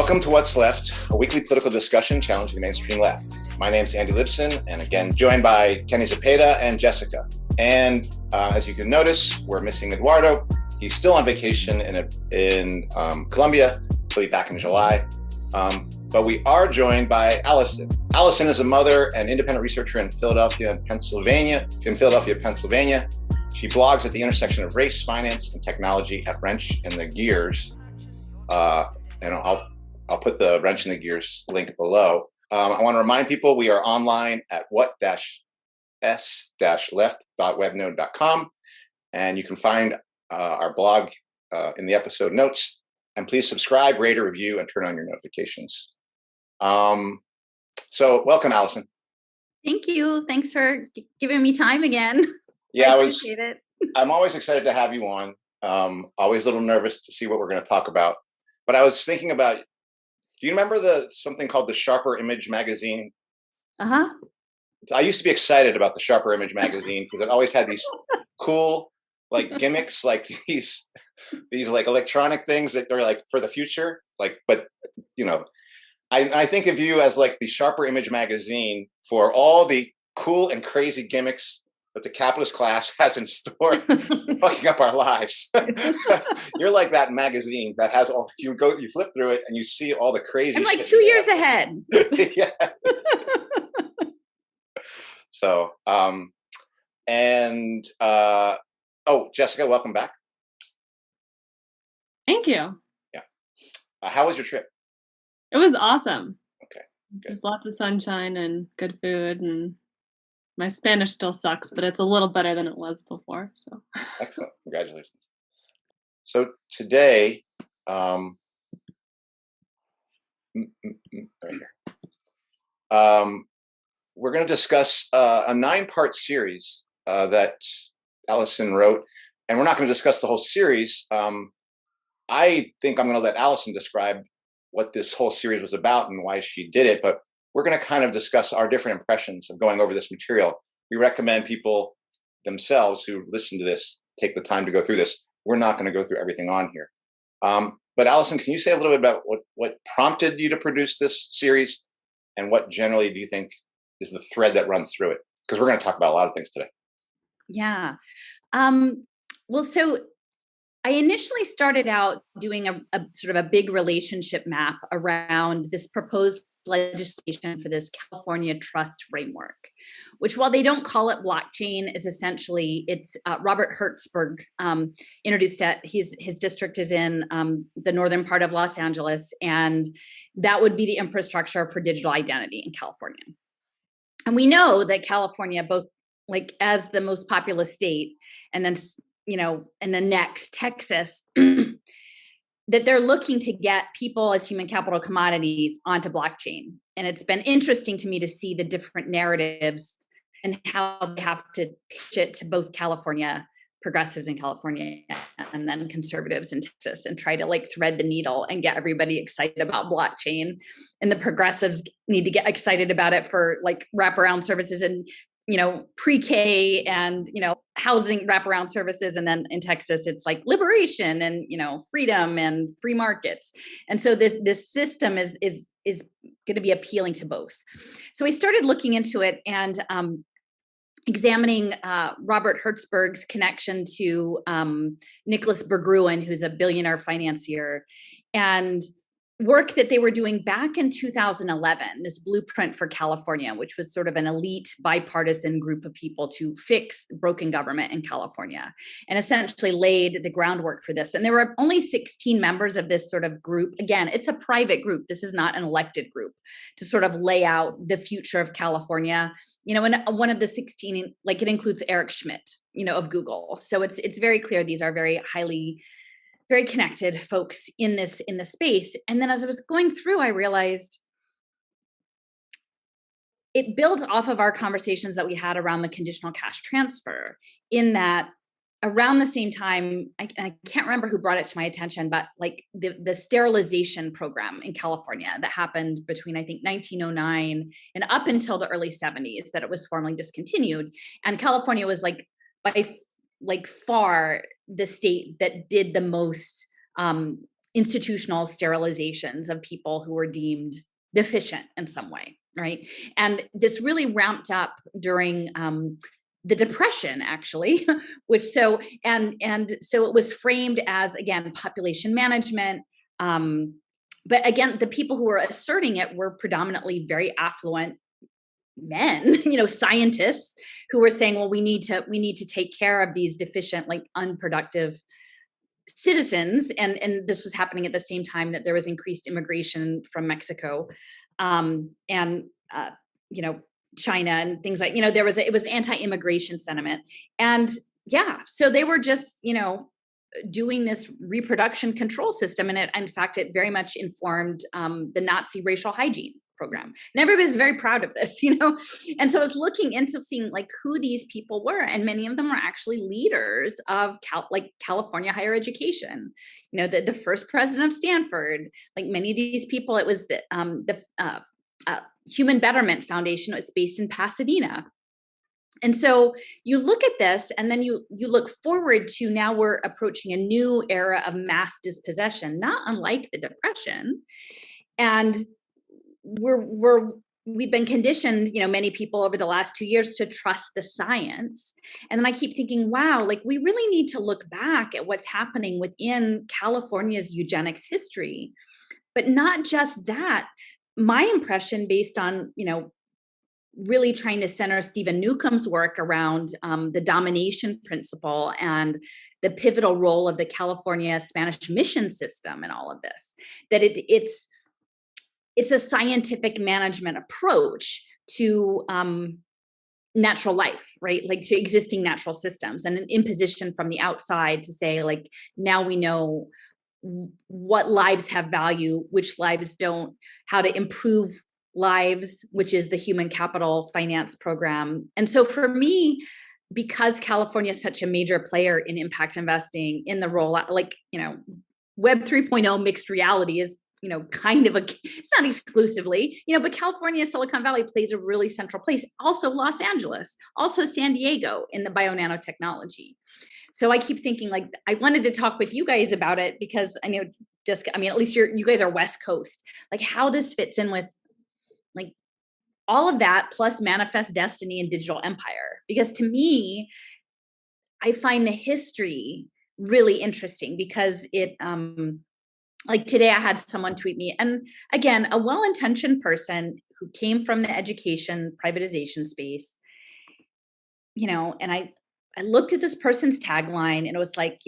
Welcome to What's Left, a weekly political discussion challenging the mainstream left. My name's Andy Libson, and again, joined by Kenny Zepeda and Jessica. And as you can notice, we're missing Eduardo. He's still on vacation in Colombia. He'll be back in July. But we are joined by Alison. Alison is a mother and independent researcher in Philadelphia, Pennsylvania. She blogs at the intersection of race, finance, and technology at Wrench in the Gears. And I'll put the Wrench in the Gears link below. I want to remind people we are online at what-s-left.webnode.com, and you can find our blog in the episode notes. And please subscribe, rate, or review, and turn on your notifications. So welcome, Alison. Thank you. Thanks for giving me time again. Yeah, I appreciate it. I'm always excited to have you on. Always a little nervous to see what we're going to talk about. But I was thinking about, do you remember something called the Sharper Image magazine? Uh-huh. I used to be excited about the Sharper Image magazine because it always had these cool like gimmicks, like these like electronic things that are like for the future. Like, but you know, I think of you as like the Sharper Image magazine for all the cool and crazy gimmicks that the capitalist class has in store, fucking up our lives. You're like that magazine that has all, you flip through it and you see all the crazy I'm like shit 2 years ahead. Yeah. So, Jessica, welcome back. Thank you. Yeah. How was your trip? It was awesome. Okay. Just lots of sunshine and good food, and my Spanish still sucks, but it's a little better than it was before. So excellent. Congratulations. So today, right here, we're going to discuss a 9-part series that Alison wrote, and we're not going to discuss the whole series. I think I'm going to let Alison describe what this whole series was about and why she did it, but we're going to kind of discuss our different impressions of going over this material. We recommend people themselves who listen to this take the time to go through this. We're not going to go through everything on here. But Alison, can you say a little bit about what prompted you to produce this series, and what generally do you think is the thread that runs through it? Because we're going to talk about a lot of things today. Yeah. Well, so I initially started out doing a sort of a big relationship map around this proposed legislation for this California trust framework, which, while they don't call it blockchain, is essentially, it's Robert Hertzberg introduced it. His district is in the northern part of Los Angeles, and that would be the infrastructure for digital identity in California. And we know that California, both like as the most populous state, and then, you know, and the next Texas, that they're looking to get people as human capital commodities onto blockchain. And it's been interesting to me to see the different narratives and how they have to pitch it to both California, progressives in California, and then conservatives in Texas, and try to like thread the needle and get everybody excited about blockchain. And the progressives need to get excited about it for like wraparound services and, you know, pre-K and, you know, housing wraparound services. And then in Texas, it's like liberation and, you know, freedom and free markets. And so this system is going to be appealing to both. So we started looking into it and examining Robert Hertzberg's connection to Nicholas Berggruen, who's a billionaire financier, and work that they were doing back in 2011, this blueprint for California, which was sort of an elite bipartisan group of people to fix broken government in California, and essentially laid the groundwork for this. And there were only 16 members of this sort of group. Again, it's a private group. This is not an elected group, to sort of lay out the future of California. You know, and one of the 16, like it includes Eric Schmidt, you know, of Google. So it's very clear these are very connected folks in this space. And then as I was going through, I realized it builds off of our conversations that we had around the conditional cash transfer, in that around the same time, I can't remember who brought it to my attention, but like the sterilization program in California that happened between, I think, 1909 and up until the early 70s, that it was formally discontinued. And California was like by far the state that did the most institutional sterilizations of people who were deemed deficient in some way, right? And this really ramped up during the Depression, actually, which so it was framed as, again, population management. But again, the people who were asserting it were predominantly very affluent men, scientists who were saying, well, we need to take care of these deficient, like unproductive citizens. And this was happening at the same time that there was increased immigration from Mexico, and China and things like, it was anti-immigration sentiment. And so they were just, doing this reproduction control system. And in fact, it very much informed the Nazi racial hygiene program. And everybody's very proud of this, And so I was looking into seeing like who these people were. And many of them were actually leaders of California higher education. The first president of Stanford, like many of these people, it was the Human Betterment Foundation. It was based in Pasadena. And so you look at this and then you look forward to now we're approaching a new era of mass dispossession, not unlike the Depression. And we've been conditioned, many people over the last 2 years to trust the science. And then I keep thinking, wow, like we really need to look back at what's happening within California's eugenics history. But not just that. My impression based on, really trying to center Stephen Newcomb's work around the domination principle and the pivotal role of the California Spanish mission system and all of this, that it's a scientific management approach to natural life, right? Like to existing natural systems, and an imposition from the outside to say, like, now we know what lives have value, which lives don't, how to improve lives, which is the human capital finance program. And so for me, because California is such a major player in impact investing, in the rollout, like, Web 3.0 mixed reality is, kind of it's not exclusively, but California, Silicon Valley plays a really central place. Also Los Angeles, also San Diego in the bio-nanotechnology. So I keep thinking, like, I wanted to talk with you guys about it because I know at least you guys are West Coast, like how this fits in with like all of that plus Manifest Destiny and Digital Empire. Because to me, I find the history really interesting because it, like today I had someone tweet me, and again, a well-intentioned person who came from the education privatization space, and I looked at this person's tagline and it was like,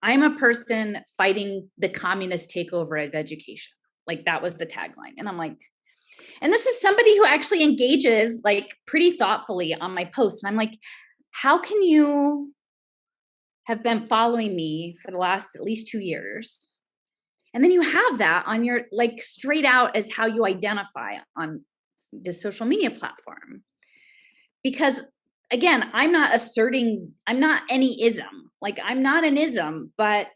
I'm a person fighting the communist takeover of education. Like that was the tagline. And I'm like, and this is somebody who actually engages like pretty thoughtfully on my posts. And I'm like, how can you have been following me for the last at least 2 years? And then you have that on your, like, straight out as how you identify on this social media platform. Because again, I'm not any ism. Like I'm not an ism, but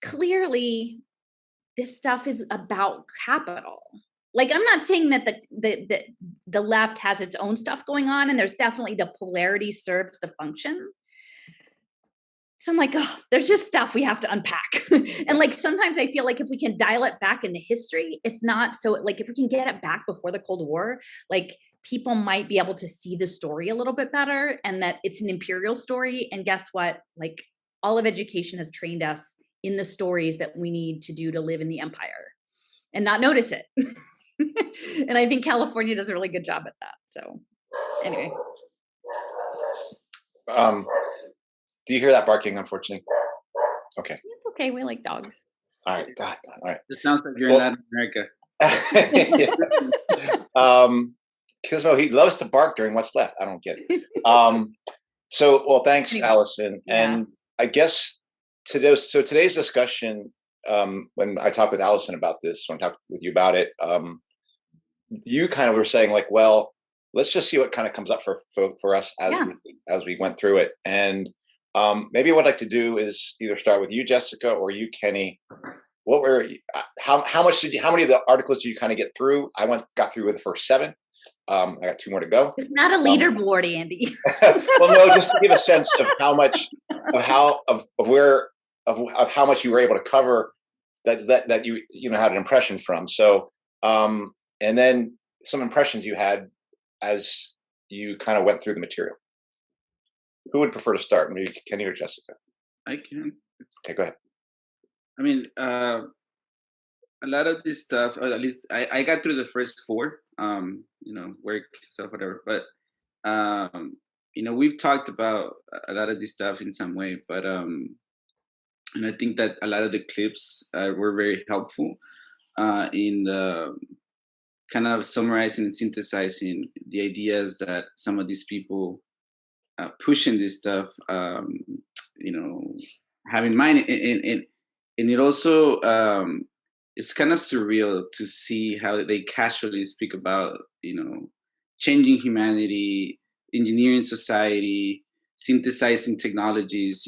clearly this stuff is about capital. Like, I'm not saying that the left has its own stuff going on, and there's definitely the polarity serves the function. So I'm like, oh, there's just stuff we have to unpack. And like, sometimes I feel like if we can dial it back into history, it's not so like, if we can get it back before the Cold War, like people might be able to see the story a little bit better, and that it's an imperial story. And guess what? Like all of education has trained us in the stories that we need to do to live in the empire and not notice it. And I think California does a really good job at that. So anyway. Do you hear that barking, unfortunately? Okay. It's okay. We like dogs. All right. God. All right. It sounds like you're in Latin America. Kismo, he loves to bark during what's left. I don't get it. Thanks, Alison. Yeah. And I guess today's discussion, when I talked with Alison about this, when I talked with you about it, you kind of were saying like, well, let's just see what kind of comes up for us as we went through it. And maybe what I'd like to do is either start with you, Jessica, or you, Kenny. How many of the articles did you kind of get through? I got through with the first 7. I got 2 more to go. It's not a leaderboard, Andy. Well, no, just to give a sense of how much, of how much you were able to cover that you had an impression from. So and then some impressions you had as you kind of went through the material. Who would prefer to start? Maybe Kenny or Jessica? I can. Okay, go ahead. I mean, a lot of this stuff, or at least I got through the first four, work stuff, whatever. But we've talked about a lot of this stuff in some way, but and I think that a lot of the clips were very helpful in the kind of summarizing and synthesizing the ideas that some of these people pushing this stuff, have in mind. And it also, it's kind of surreal to see how they casually speak about, changing humanity, engineering society, synthesizing technologies,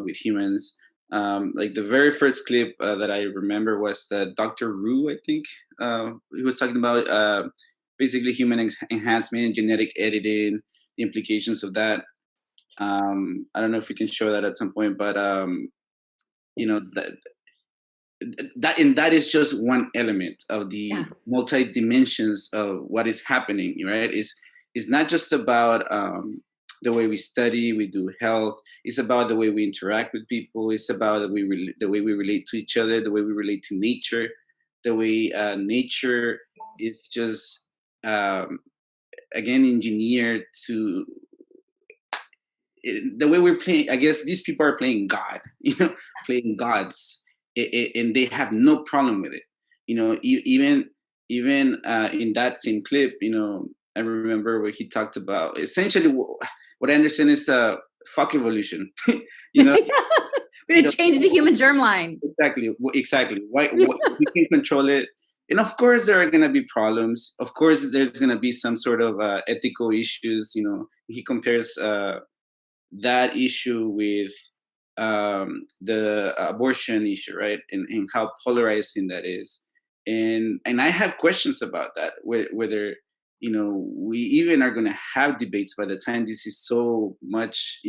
with humans. Like the very first clip that I remember was Dr. Ru, I think. He was talking about basically human enhancement and genetic editing, the implications of that. I don't know if we can show that at some point, but that is just one element of the multi dimensions of what is happening, right? It's not just about the way we study, we do health. It's about the way we interact with people. It's about the way we relate to each other, the way we relate to nature, the way nature is just again engineered to the way we're playing. I guess these people are playing God, playing gods, and they have no problem with it. Even in that same clip, I remember where he talked about essentially what I understand is fuck evolution. We're gonna change the human germline. Exactly. Why we can control it, and of course there are gonna be problems. Of course there's gonna be some sort of ethical issues. He compares that issue with the abortion issue, right? And how polarizing that is. And I have questions about that, whether we even are going to have debates by the time this is so much,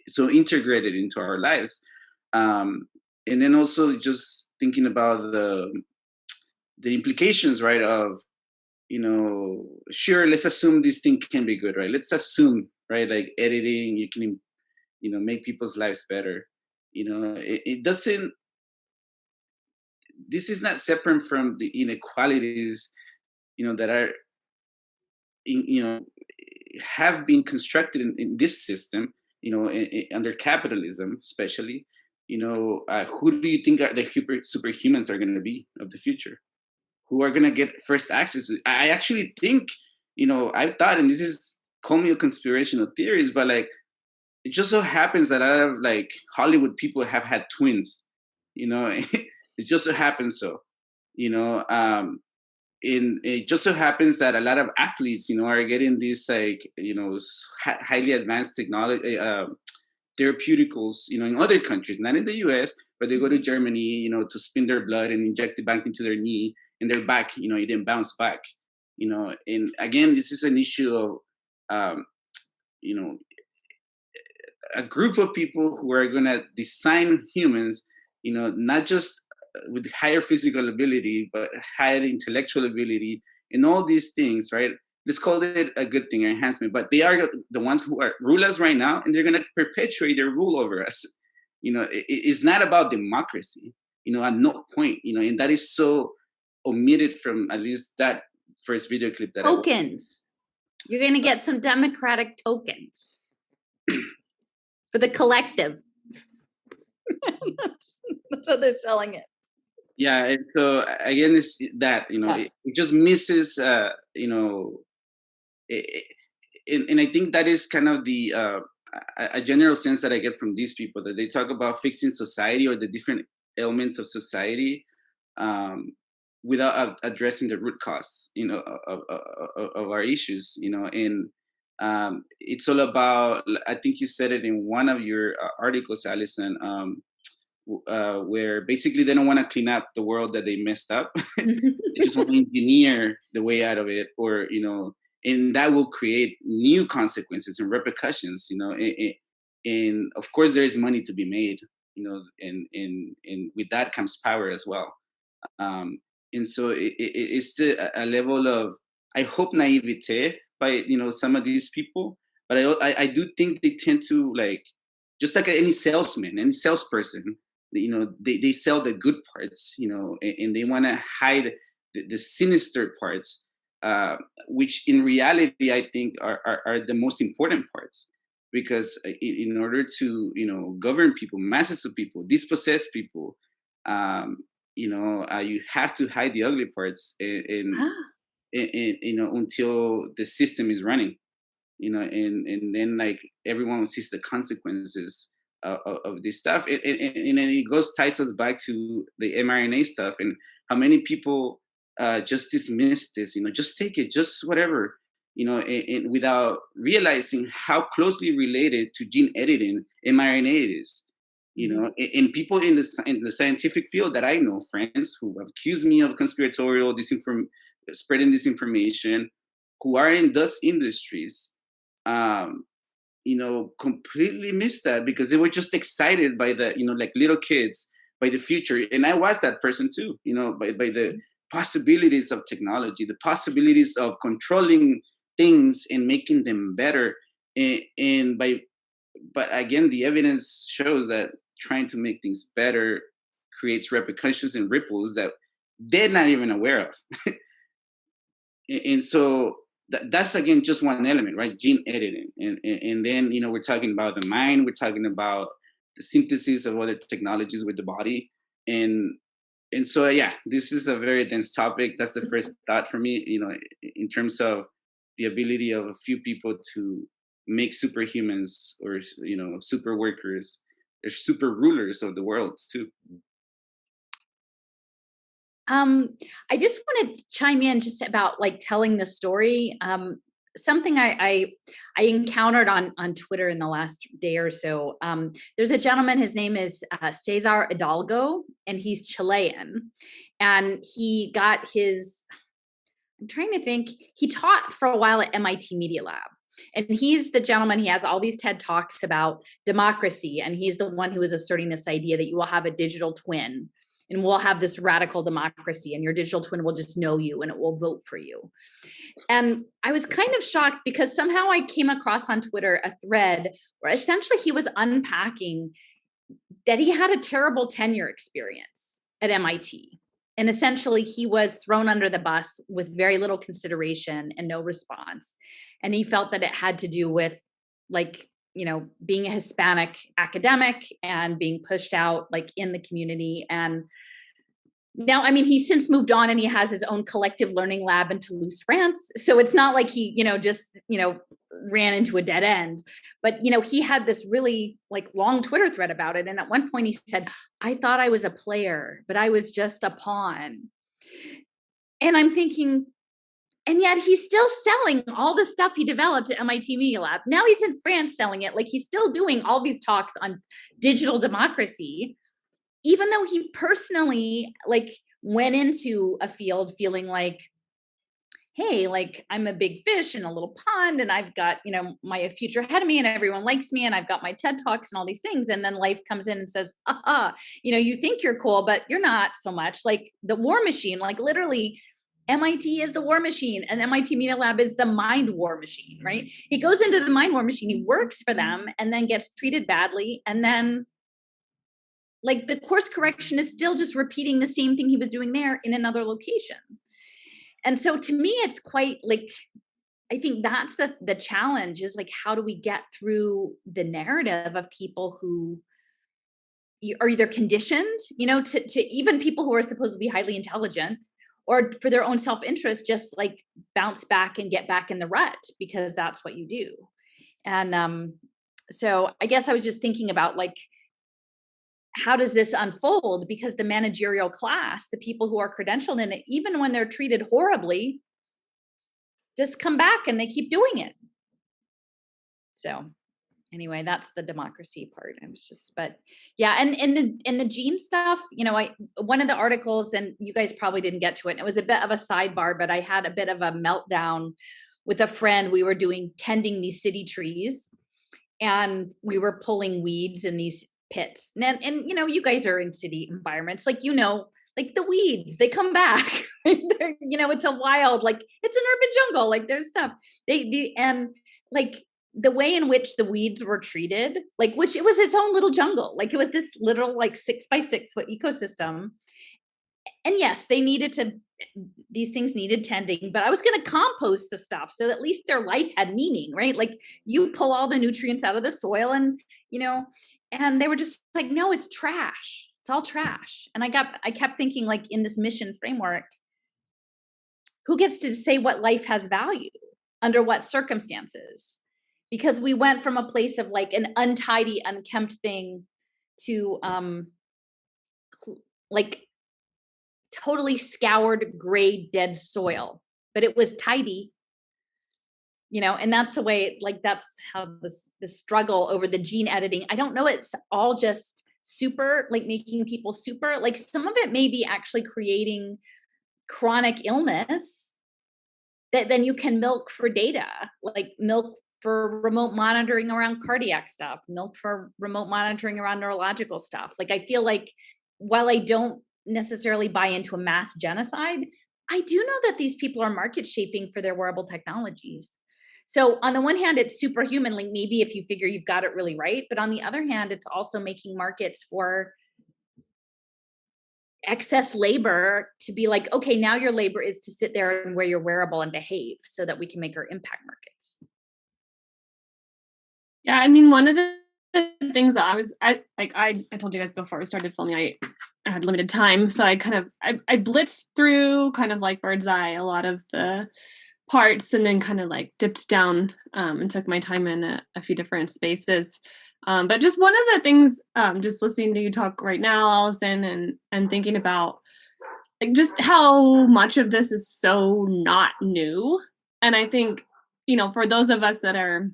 so integrated into our lives. And then also just thinking about the implications, right, of, sure, let's assume this thing can be good, right? Let's assume, right, like editing, you can, make people's lives better. It doesn't, this is not separate from the inequalities, that are, have been constructed in this system, under capitalism, especially. Who do you think are the superhumans are going to be of the future? Who are going to get first access to? I actually think, I've thought, and this is, call me a conspirational theories, but like, it just so happens that out of like Hollywood people have had twins, it just so happens so, it just so happens that a lot of athletes, are getting these like, highly advanced technology, therapeuticals, in other countries, not in the US, but they go to Germany, to spin their blood and inject it back into their knee, and their back, it didn't bounce back, and again, this is an issue of, a group of people who are going to design humans, not just with higher physical ability, but higher intellectual ability and all these things, right? Let's call it a good thing, or enhancement, but they are the ones who are rule us right now, and they're going to perpetuate their rule over us. It's not about democracy, at no point, and that is so omitted from at least that first video clip. That tokens. You're going to get some democratic tokens for the collective. That's how they're selling it. Yeah, and so again, it's that, it just misses, and I think that is kind of the a general sense that I get from these people, that they talk about fixing society or the different elements of society without addressing the root cause, of our issues, and it's all about, I think you said it in one of your articles, Alison, where basically they don't want to clean up the world that they messed up. They just want to engineer the way out of it, or, and that will create new consequences and repercussions, and of course there is money to be made, and with that comes power as well. And so it's still a level of, I hope, naivete by some of these people, but I do think they tend to, like, just like any salesman, any salesperson, they sell the good parts, and they want to hide the sinister parts, which in reality I think are the most important parts, because in order to govern people, masses of people, dispossess people, you have to hide the ugly parts and until the system is running, and then, like, everyone sees the consequences of this stuff, and it ties us back to the mRNA stuff and how many people just dismiss this, just take it, just whatever, and without realizing how closely related to gene editing mRNA it is. And people in the scientific field that I know, friends who have accused me of conspiratorial spreading disinformation, who are in those industries, completely missed that because they were just excited by the, like little kids, by the future. And I was that person too, by the possibilities of technology, the possibilities of controlling things and making them better. But again, the evidence shows that trying to make things better creates repercussions and ripples that they're not even aware of. And so that's, again, just one element, right? Gene editing. And then, we're talking about the mind, we're talking about the synthesis of other technologies with the body. And so, yeah, this is a very dense topic. That's the first thought for me, in terms of the ability of a few people to make superhumans or, super workers or super rulers of the world too. I just want to chime in just about, like, telling the story. Something I encountered on Twitter in the last day or so. There's a gentleman, his name is Cesar Hidalgo, and he's Chilean. And he got I'm trying to think, he taught for a while at MIT Media Lab. And he's the gentleman, he has all these TED Talks about democracy. And he's the one who is asserting this idea that you will have a digital twin and we'll have this radical democracy, and your digital twin will just know you and it will vote for you. And I was kind of shocked because somehow I came across on Twitter a thread where essentially he was unpacking that he had a terrible tenure experience at MIT. And essentially he was thrown under the bus with very little consideration and no response. And he felt that it had to do with, like, being a Hispanic academic and being pushed out, like, in the community. And now, I mean, he's since moved on and he has his own collective learning lab in Toulouse, France. So it's not like he, just, ran into a dead end, but, he had this really, like, long Twitter thread about it. And at one point he said, I thought I was a player, but I was just a pawn. And I'm thinking, and yet he's still selling all the stuff he developed at MIT Media Lab. Now he's in France selling it. Like, he's still doing all these talks on digital democracy, even though he personally, like, went into a field feeling like, hey, like, I'm a big fish in a little pond and I've got, my future ahead of me and everyone likes me and I've got my TED Talks and all these things. And then life comes in and says, you think you're cool, but you're not so much. Like, the war machine, like, literally, MIT is the war machine and MIT Media Lab is the mind war machine, right? He goes into the mind war machine, he works for them and then gets treated badly. And then, like, the course correction is still just repeating the same thing he was doing there in another location. And so to me, it's quite, like, I think that's the challenge is, like, how do we get through the narrative of people who are either conditioned, to even people who are supposed to be highly intelligent, or for their own self-interest, just, like, bounce back and get back in the rut because that's what you do. And so I guess I was just thinking about, like, how does this unfold? Because the managerial class, the people who are credentialed in it, even when they're treated horribly, just come back and they keep doing it. So anyway, that's the democracy part. But yeah. And the gene stuff, one of the articles, and you guys probably didn't get to it, and it was a bit of a sidebar, but I had a bit of a meltdown with a friend. We were tending these city trees and we were pulling weeds in these pits. And you know, you guys are in city environments, like, you know, like the weeds, they come back. You know, it's a wild, like it's an urban jungle. Like there's stuff. And like the way in which the weeds were treated, like, which it was its own little jungle. Like it was this little like 6x6 foot ecosystem. And yes, these things needed tending, but I was going to compost the stuff. So at least their life had meaning, right? Like you pull all the nutrients out of the soil and, you know, and they were just like, no, it's trash. It's all trash. And I kept thinking, like, in this mission framework, who gets to say what life has value under what circumstances? Because we went from a place of like an untidy, unkempt thing to like totally scoured, gray, dead soil, but it was tidy, you know. And that's the way, like, that's how this struggle over the gene editing. I don't know. It's all just super, like making people super, like some of it may be actually creating chronic illness that then you can milk for data, like milk for remote monitoring around cardiac stuff, milk for remote monitoring around neurological stuff. Like, I feel like while I don't necessarily buy into a mass genocide, I do know that these people are market shaping for their wearable technologies. So on the one hand, it's superhuman, like maybe if you figure you've got it really right. But on the other hand, it's also making markets for excess labor to be like, okay, now your labor is to sit there and wear your wearable and behave so that we can make our impact markets. Yeah, I mean, one of the things that I told you guys before we started filming, I had limited time. So I blitzed through kind of like bird's eye a lot of the parts and then kind of like dipped down and took my time in a few different spaces. But just one of the things, just listening to you talk right now, Alison, and thinking about like just how much of this is so not new. And I think, you know, for those of us that are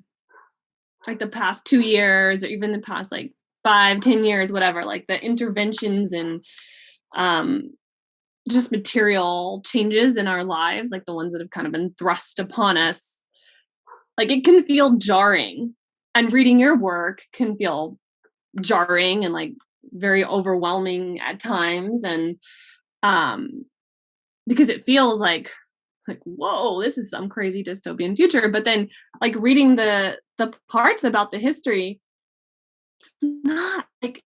like the past 2 years or even the past like 5-10 years, whatever, like the interventions and just material changes in our lives, like the ones that have kind of been thrust upon us, like it can feel jarring. And reading your work can feel jarring and like very overwhelming at times. And because it feels like, whoa, this is some crazy dystopian future. But then like reading the parts about the history, it's not like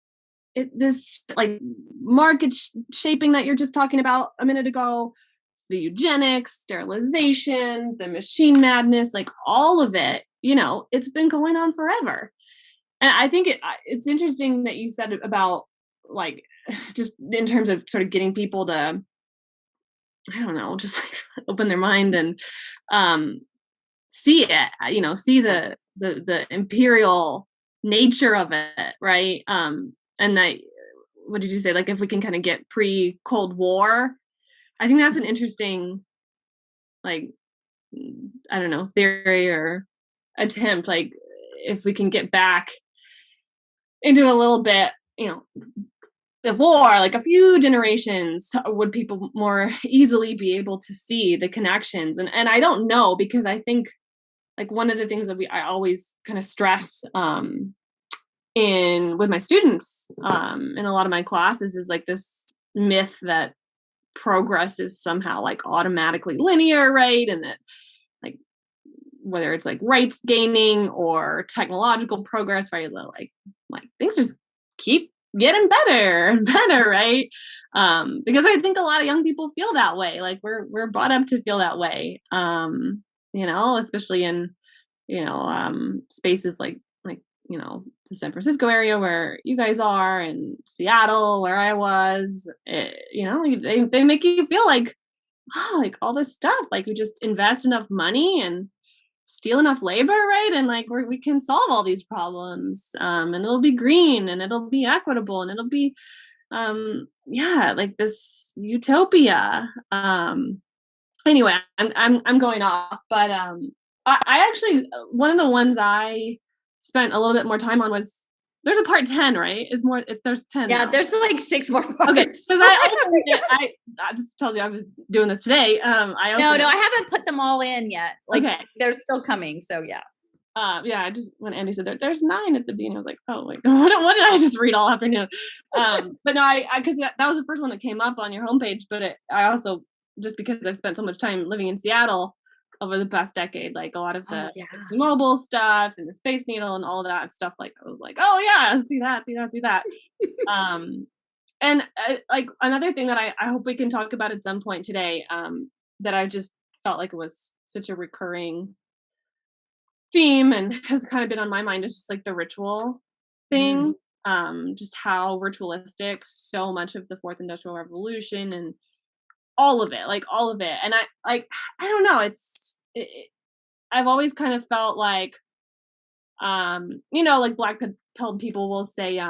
this like market shaping that you're just talking about a minute ago, the eugenics, sterilization, the machine madness, like all of it, you know, it's been going on forever. And I think it's interesting that you said about like, just in terms of sort of getting people to, I don't know, just like open their mind and see it, you know, see the imperial nature of it, right? And that, what did you say? Like if we can kind of get pre-Cold War, I think that's an interesting, like, I don't know, theory or attempt. Like if we can get back into a little bit, you know, before, like a few generations, would people more easily be able to see the connections? And I don't know, because I think like one of the things that I always kind of stress with my students in a lot of my classes is like this myth that progress is somehow like automatically linear, right? And that like whether it's like rights gaining or technological progress, right? Like things just keep getting better and better, right? Because I think a lot of young people feel that way. Like we're brought up to feel that way. You know, especially in, you know, spaces like, you know, the San Francisco area where you guys are, and Seattle where I was, you know, they make you feel like, oh, like all this stuff, like we just invest enough money and steal enough labor, right? And like we can solve all these problems, and it'll be green and it'll be equitable and it'll be, yeah, like this utopia. Anyway, I'm going off, but I actually, one of the ones I spent a little bit more time on was, there's a part 10, right? There's 10. Yeah, now. There's like 6 more parts. Okay, because this tells you I was doing this today. No, I haven't put them all in yet. Like, okay, they're still coming. So yeah. Yeah, I just, when Andy said there's 9 at the beginning, I was like, oh my God, what did I just read all afternoon? But no, I because that was the first one that came up on your homepage. But I also, just because I've spent so much time living in Seattle over the past decade, like a lot of the mobile stuff and the Space Needle and all that stuff, like I was like, oh yeah, see that. And like another thing that I hope we can talk about at some point today, that I just felt like it was such a recurring theme and has kind of been on my mind, is just like the ritual thing. Just how ritualistic so much of the Fourth Industrial Revolution and all of it. And I don't know, I've always kind of felt like, like black pilled people will say,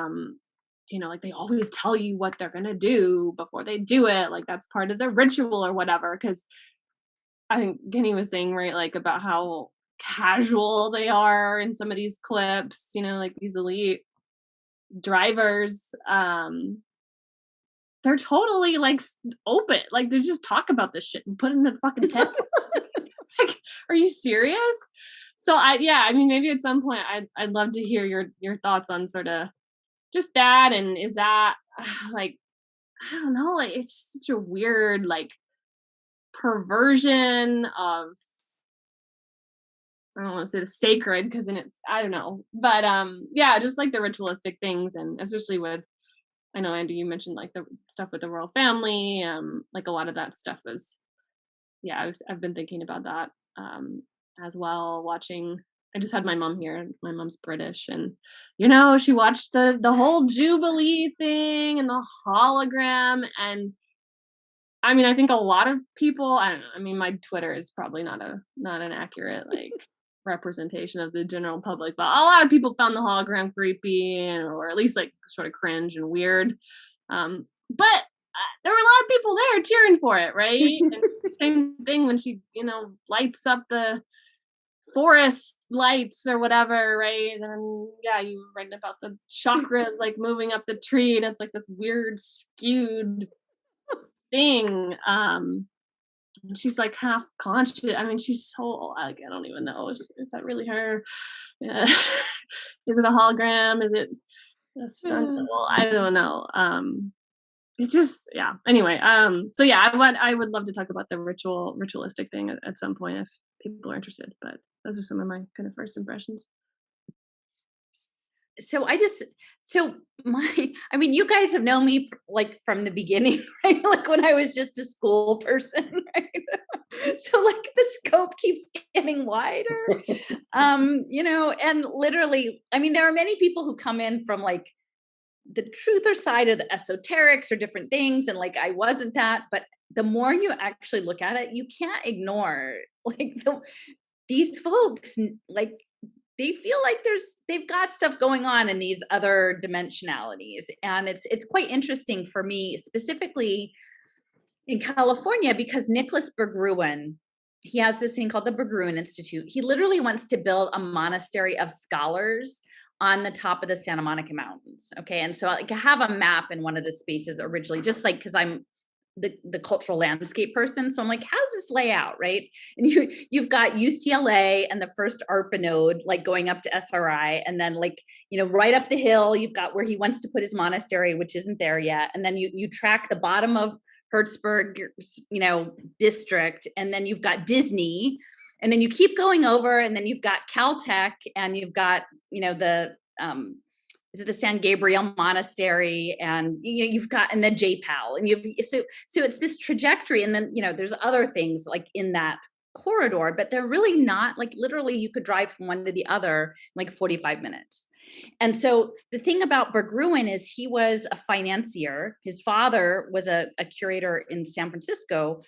like they always tell you what they're gonna do before they do it, like that's part of the ritual or whatever. Because I think Kenny was saying, right, like about how casual they are in some of these clips, like these elite drivers, they're totally like open, like they just talk about this shit and put it in the fucking tent. Like, are you serious? So I mean, maybe at some point I'd love to hear your thoughts on sort of just that. And is that like, I don't know, like it's such a weird like perversion of, I don't want to say the sacred, because then it's, I don't know, but yeah, just like the ritualistic things. And especially with, I know Andy, you mentioned like the stuff with the royal family, like a lot of that stuff is, I've been thinking about that as well, watching. I just had my mom here. My mom's British, and she watched the whole Jubilee thing and the hologram. And I mean, I think a lot of people, I don't know, I mean, my Twitter is probably not an accurate like representation of the general public, but a lot of people found the hologram creepy, or at least like sort of cringe and weird. But there were a lot of people there cheering for it, right? And same thing when she, lights up the forest lights or whatever, right? And then you write about the chakras like moving up the tree, and it's like this weird skewed thing. And she's like half conscious. I mean, she's so like, I don't even know. Is that really her? Yeah. Is it a hologram? Is it a stunt double? I don't know. It's just, anyway, so I would love to talk about the ritualistic thing at some point if people are interested, but those are some of my kind of first impressions. I mean, you guys have known me like from the beginning, right? Like when I was just a school person, right? So like the scope keeps getting wider, and literally, I mean, there are many people who come in from like the truther side of the esoterics or different things. And like, I wasn't that, but the more you actually look at it, you can't ignore like these folks, like they feel like they've got stuff going on in these other dimensionalities. And it's quite interesting for me, specifically in California, because Nicholas Berggruen, he has this thing called the Berggruen Institute. He literally wants to build a monastery of scholars on the top of the Santa Monica Mountains. Okay. And so like I have a map in one of the spaces originally, just like, cause I'm the cultural landscape person. So I'm like, how does this lay out? Right. And you've got UCLA and the first ARPA node, like going up to SRI. And then like, right up the hill, you've got where he wants to put his monastery, which isn't there yet. And then you track the bottom of Hertzberg, district. And then you've got Disney. And then you keep going over, and then you've got Caltech, and you've got, the is it the San Gabriel Monastery, and you've got, and then JPAL, and so it's this trajectory, and then there's other things like in that corridor, but they're really not like literally you could drive from one to the other in like 45 minutes. And so the thing about Berggruen is he was a financier. His father was a curator in San Francisco.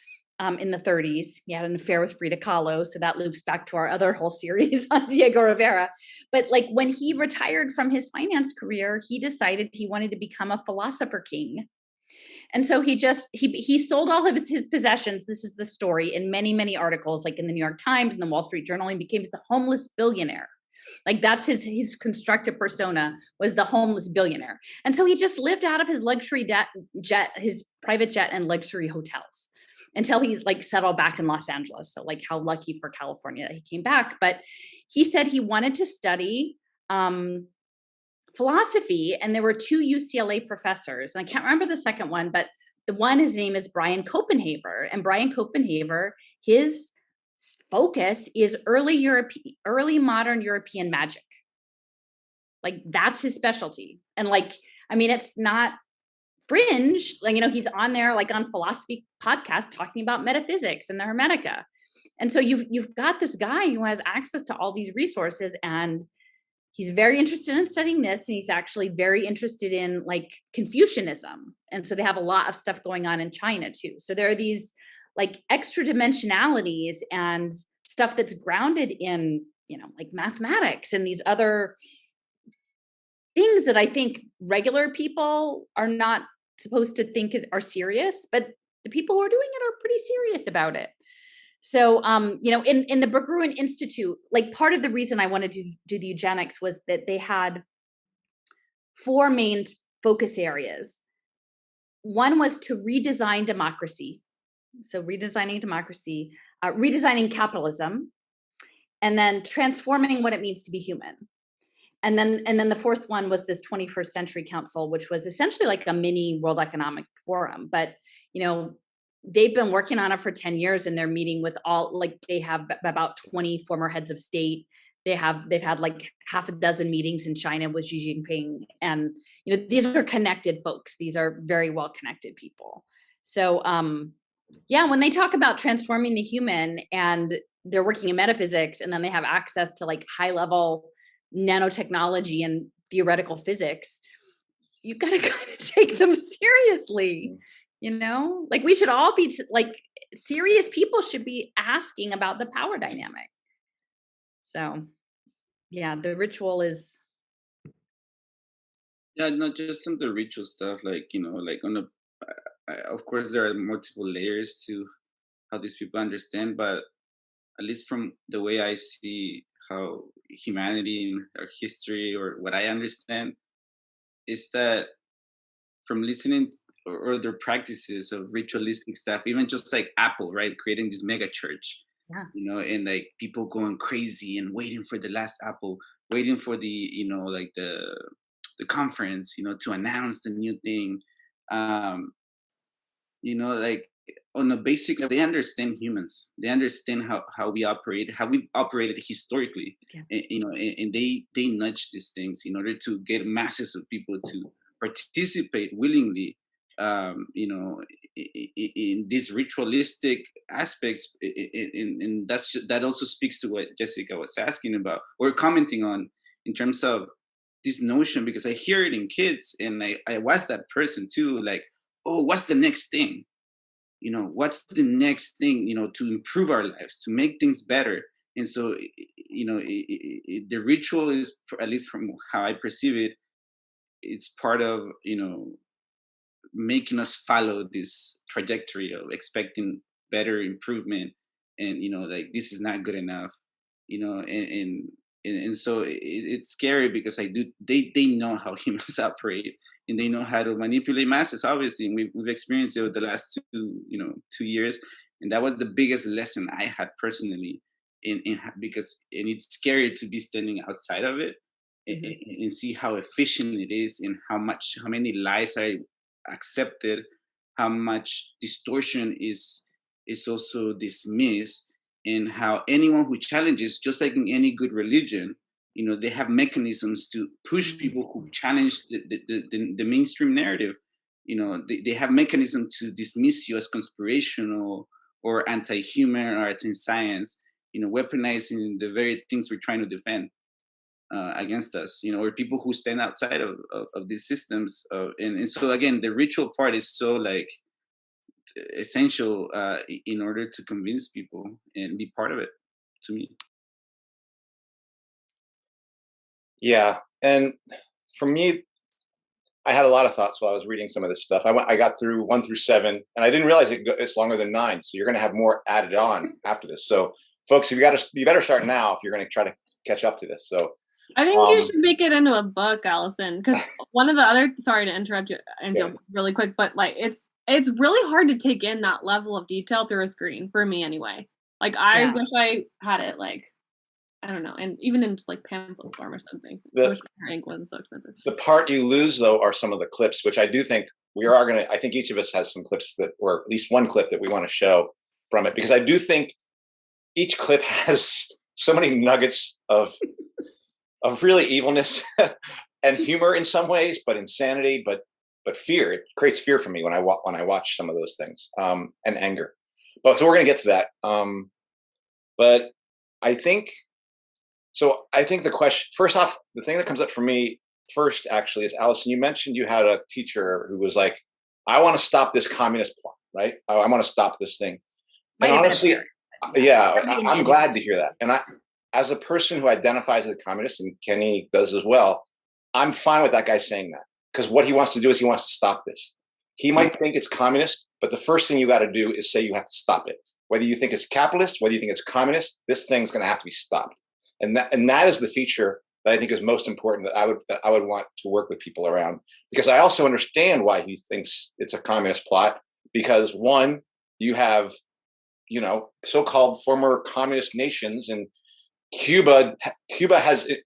In the 30s, he had an affair with Frida Kahlo. So that loops back to our other whole series on Diego Rivera. But like when he retired from his finance career, he decided he wanted to become a philosopher king. And so he sold all of his possessions. This is the story in many, many articles, like in the New York Times and the Wall Street Journal, and became the homeless billionaire. Like that's his constructive persona, was the homeless billionaire. And so he just lived out of his luxury jet, his private jet and luxury hotels. until he's like settled back in Los Angeles. So like how lucky for California that he came back. But he said he wanted to study philosophy, and there were 2 UCLA professors, and I can't remember the second one, but the one, his name is Brian Copenhaver, and Brian Copenhaver, his focus is early modern European magic. Like that's his specialty. And like, I mean, it's not fringe, like, you know, he's on there like on philosophy podcast talking about metaphysics and the Hermetica. And so you've got this guy who has access to all these resources, and he's very interested in studying this, and he's actually very interested in like Confucianism. And so they have a lot of stuff going on in China too. So there are these like extra dimensionalities and stuff that's grounded in, you know, like mathematics and these other things that I think regular people are not supposed to think are serious, but the people who are doing it are pretty serious about it. So, you know, in the Berggruen Institute, like part of the reason I wanted to do the eugenics was that they had 4 main focus areas. One was to redesign democracy. So redesigning democracy, redesigning capitalism, and then transforming what it means to be human. And then the fourth one was this 21st Century Council, which was essentially like a mini World Economic Forum. But, you know, they've been working on it for 10 years, and they're meeting with all, like they have about 20 former heads of state. They've had like half a dozen meetings in China with Xi Jinping. And, you know, these are connected folks. These are very well connected people. So, yeah, when they talk about transforming the human and they're working in metaphysics, and then they have access to like high level nanotechnology and theoretical physics, you got to kind of take them seriously. You know, like we should all be like serious people should be asking about the power dynamic. So, yeah, the ritual is. Yeah, not just on the ritual stuff, like, you know, like on of course there are multiple layers to how these people understand, but at least from the way I see how humanity and our history, or what I understand, is that from listening or their practices of ritualistic stuff, even just like Apple, right, creating this mega church, Yeah. you know, and like people going crazy and waiting for the last Apple, waiting for the, you know, like the conference, you know, to announce the new thing. You know, like on a basic level, they understand humans. They understand how we operate, how we've operated historically. Yeah. And, you know, and they nudge these things in order to get masses of people to participate willingly. You know, in these ritualistic aspects, and that also speaks to what Jessica was asking about or commenting on in terms of this notion, because I hear it in kids, and I was that person too, like, oh, what's the next thing? You know, what's the next thing, you know, to improve our lives, to make things better. And so, you know, the ritual is, at least from how I perceive it, it's part of, you know, making us follow this trajectory of expecting better improvement. And, you know, like, this is not good enough, you know, and so it's scary, because they know how humans operate, and they know how to manipulate masses, obviously. And we've experienced it over the last 2 years. And that was the biggest lesson I had personally because it's scary to be standing outside of it, mm-hmm. and see how efficient it is, and how many lies I accepted, how much distortion is also dismissed, and how anyone who challenges, just like in any good religion, you know, they have mechanisms to push people who challenge the mainstream narrative. You know, they have mechanisms to dismiss you as conspirational or anti-human or anti-science, you know, weaponizing the very things we're trying to defend against us, you know, or people who stand outside of these systems. And so, again, the ritual part is so, like, essential in order to convince people and be part of it, to me. Yeah, and for me, I had a lot of thoughts while I was reading some of this stuff. I got through 1 through 7, and I didn't realize it's longer than 9. So you're going to have more added on after this. So, folks, you better start now if you're going to try to catch up to this. So I think you should make it into a book, Allison, because one of the other, sorry to interrupt you, Angel, really quick, but like it's it's really hard to take in that level of detail through a screen, for me anyway. Like, I wish I had it, like, I don't know, and even in just like pamphlet form or something. I wish my ink wasn't so expensive. The part you lose, though, are some of the clips, which I do think we are going to, I think each of us has some clips that, or at least one clip that we want to show from it, because I do think each clip has so many nuggets of really evilness and humor in some ways, but insanity, but fear. It creates fear for me when I watch some of those things, and anger. But so we're going to get to that. But I think the question, first off, the thing that comes up for me first actually is, Alison, you mentioned you had a teacher who was like, I want to stop this communist plot, right? I want to stop this thing. And honestly, I'm glad to hear that. And as a person who identifies as a communist, and Kenny does as well, I'm fine with that guy saying that, because what he wants to do is he wants to stop this. He might think it's communist, but the first thing you got to do is say you have to stop it. Whether you think it's capitalist, whether you think it's communist, this thing's going to have to be stopped. And that is the feature that I think is most important, that I would want to work with people around, because I also understand why he thinks it's a communist plot. Because one, you have, so-called former communist nations, and Cuba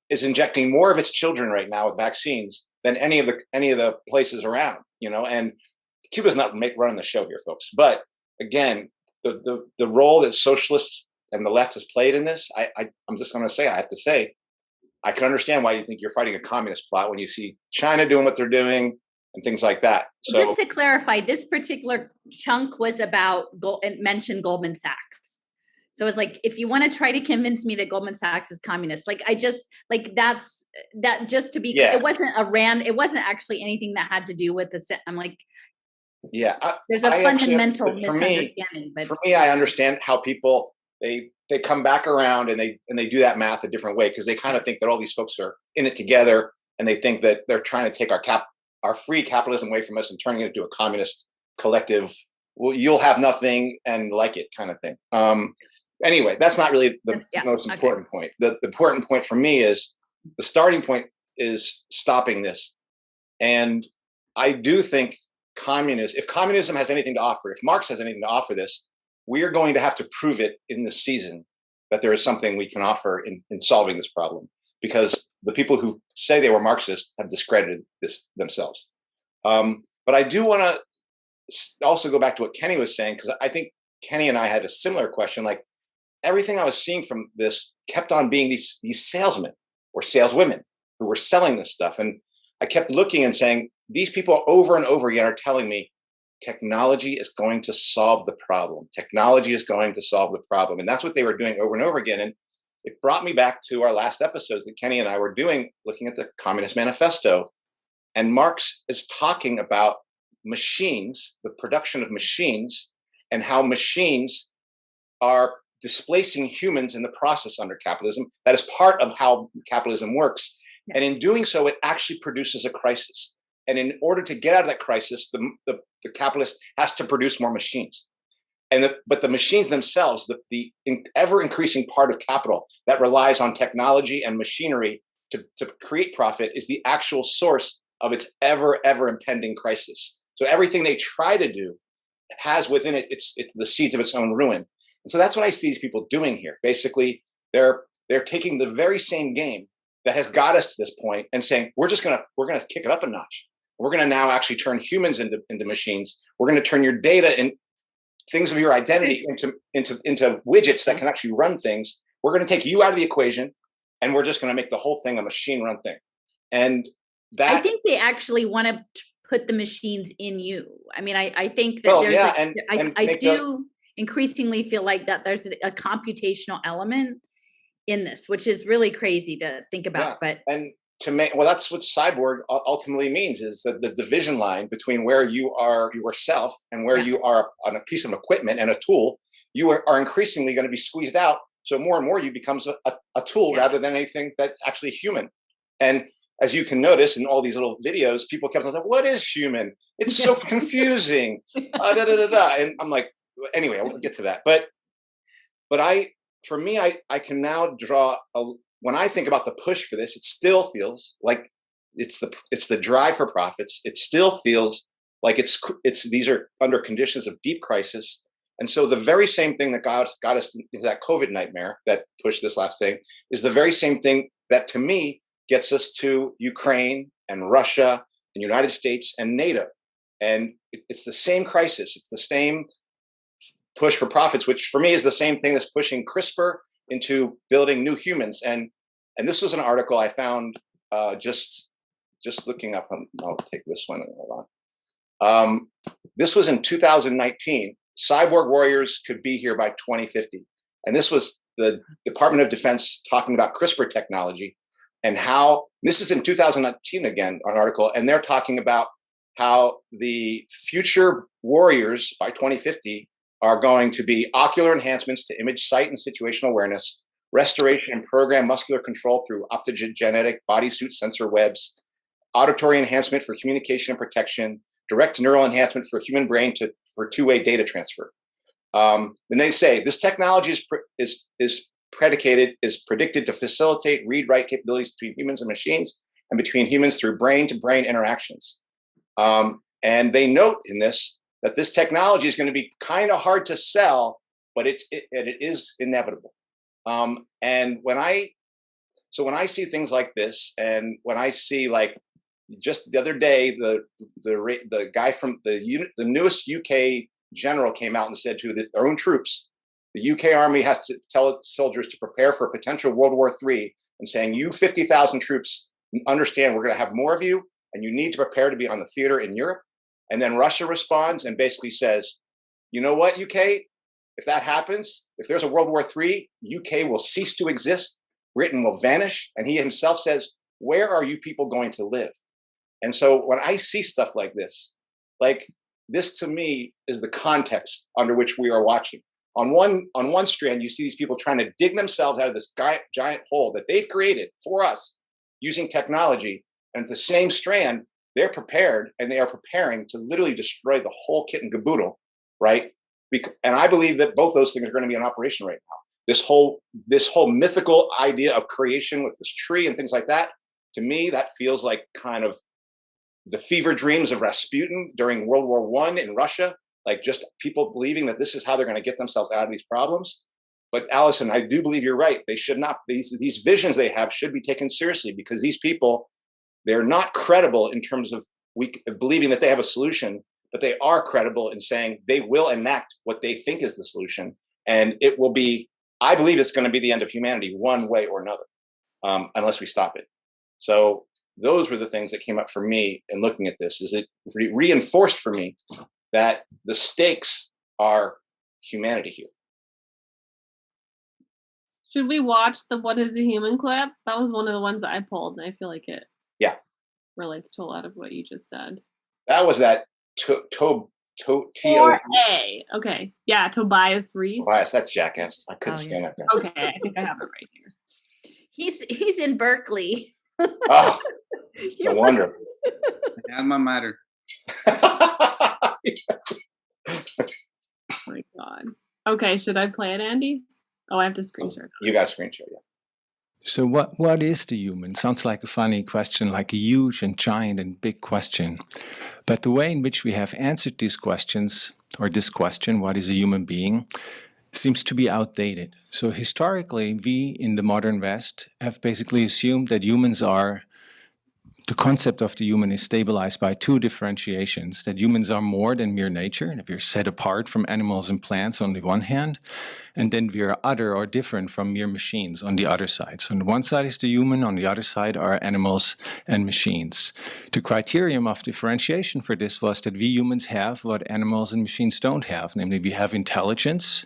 is injecting more of its children right now with vaccines than any of the places around, and Cuba's not running the show here, folks. But again, the role that socialists and the left has played in this, I'm just going to say, I have to say, I can understand why you think you're fighting a communist plot when you see China doing what they're doing and things like that. So just to clarify, this particular chunk was about, it mentioned Goldman Sachs. So it's like, if you want to try to convince me that Goldman Sachs is communist, like, that's that, just to be, it wasn't actually anything that had to do with the, I'm like, there's a fundamental misunderstanding. But for me, I understand how people, they come back around and they do that math a different way, because they kind of think that all these folks are in it together, and they think that they're trying to take our free capitalism away from us and turning it into a communist collective. Well, you'll have nothing and like it kind of thing. Anyway, that's not really the most important point. The important point for me is the starting point is stopping this. And I do think if communism has anything to offer, if Marx has anything to offer this, we are going to have to prove it in this season that there is something we can offer in solving this problem, because the people who say they were Marxist have discredited this themselves. But I do want to also go back to what Kenny was saying, because I think Kenny and I had a similar question. Like, everything I was seeing from this kept on being these salesmen or saleswomen who were selling this stuff. And I kept looking and saying, these people over and over again are telling me technology is going to solve the problem. Technology is going to solve the problem. And that's what they were doing over and over again. And it brought me back to our last episodes that Kenny and I were doing, looking at the Communist Manifesto. And Marx is talking about machines, the production of machines, and how machines are displacing humans in the process under capitalism. That is part of how capitalism works. And in doing so, it actually produces a crisis. And in order to get out of that crisis, the capitalist has to produce more machines. But the machines themselves, the ever increasing part of capital that relies on technology and machinery to create profit, is the actual source of its ever impending crisis. So everything they try to do has within it, it's the seeds of its own ruin. And so that's what I see these people doing here. Basically, they're taking the very same game that has got us to this point and saying, we're gonna kick it up a notch. We're going to now actually turn humans into machines. We're going to turn your data and things of your identity into widgets that can actually run things. We're going to take you out of the equation, and we're just going to make the whole thing a machine run thing. And that, I think they actually want to put the machines in you. I mean, I think that I do increasingly feel like that there's a computational element in this, which is really crazy to think about. But that's what cyborg ultimately means, is that the division line between where you are yourself and where you are on a piece of equipment and a tool, you are increasingly going to be squeezed out. So more and more you becomes a tool rather than anything that's actually human. And as you can notice in all these little videos, people kept on saying, what is human? It's so confusing. And I'm like, anyway, I'll get to that. But I can now draw when I think about the push for this, it still feels like it's the drive for profits. It still feels Like these are under conditions of deep crisis. And so the very same thing that got us into that COVID nightmare that pushed this last thing is the very same thing that, to me, gets us to Ukraine and Russia and United States and NATO. And it's the same crisis. It's the same push for profits, which for me is the same thing that's pushing CRISPR into building new humans. And this was an article I found just looking up. I'll take this one. Hold on. This was in 2019. Cyborg warriors could be here by 2050. And this was the Department of Defense talking about CRISPR technology and how, this is in 2019 again, an article, and they're talking about how the future warriors by 2050 are going to be ocular enhancements to image, sight, and situational awareness, restoration and program muscular control through optogenetic bodysuit sensor webs, auditory enhancement for communication and protection, direct neural enhancement for human brain for two-way data transfer. And they say this technology is predicted to facilitate read-write capabilities between humans and machines and between humans through brain-to-brain interactions. And they note in this that this technology is going to be kind of hard to sell, but it is inevitable. And when I see things like this, and when I see, like, just the other day, the guy from the newest UK general came out and said to their own troops, the UK army has to tell its soldiers to prepare for a potential World War III, and saying, you 50,000 troops, understand we're going to have more of you, and you need to prepare to be on the theater in Europe. And then Russia responds and basically says, you know what, UK, if that happens, if there's a World War III, UK will cease to exist, Britain will vanish. And he himself says, where are you people going to live? And so when I see stuff like this to me is the context under which we are watching. On one strand, you see these people trying to dig themselves out of this giant hole that they've created for us using technology. And at the same strand, they're prepared, and they are preparing to literally destroy the whole kit and caboodle, right? And I believe that both those things are going to be in operation right now. This whole mythical idea of creation with this tree and things like that, to me, that feels like kind of the fever dreams of Rasputin during World War I in Russia, like just people believing that this is how they're going to get themselves out of these problems. But Alison, I do believe you're right. They should not, these visions they have should be taken seriously, because these people, they're not credible in terms of believing that they have a solution, but they are credible in saying they will enact what they think is the solution. And it will be, I believe it's going to be the end of humanity one way or another, unless we stop it. So those were the things that came up for me in looking at this. Is it reinforced for me that the stakes are humanity here. Should we watch the What is a Human clip? That was one of the ones that I pulled, and I feel like it relates to a lot of what you just said. That was that T-O-A. Okay. Yeah, Tobias Reese. Tobias, that jackass. I couldn't stand that guy. Okay, I think I have it right here. He's in Berkeley. Oh, no wonder. Alma mater. Oh my God. Okay, should I play it, Andy? Oh, I have to screen share. You got a screen share, yeah. So what is the human? Sounds like a funny question, like a huge and giant and big question. But the way in which we have answered these questions, or this question, what is a human being, seems to be outdated. So historically, we in the modern West have basically assumed that the concept of the human is stabilized by two differentiations, that humans are more than mere nature, that we're set apart from animals and plants on the one hand, and then we are other or different from mere machines on the other side. So on the one side is the human, on the other side are animals and machines. The criterion of differentiation for this was that we humans have what animals and machines don't have, namely we have intelligence,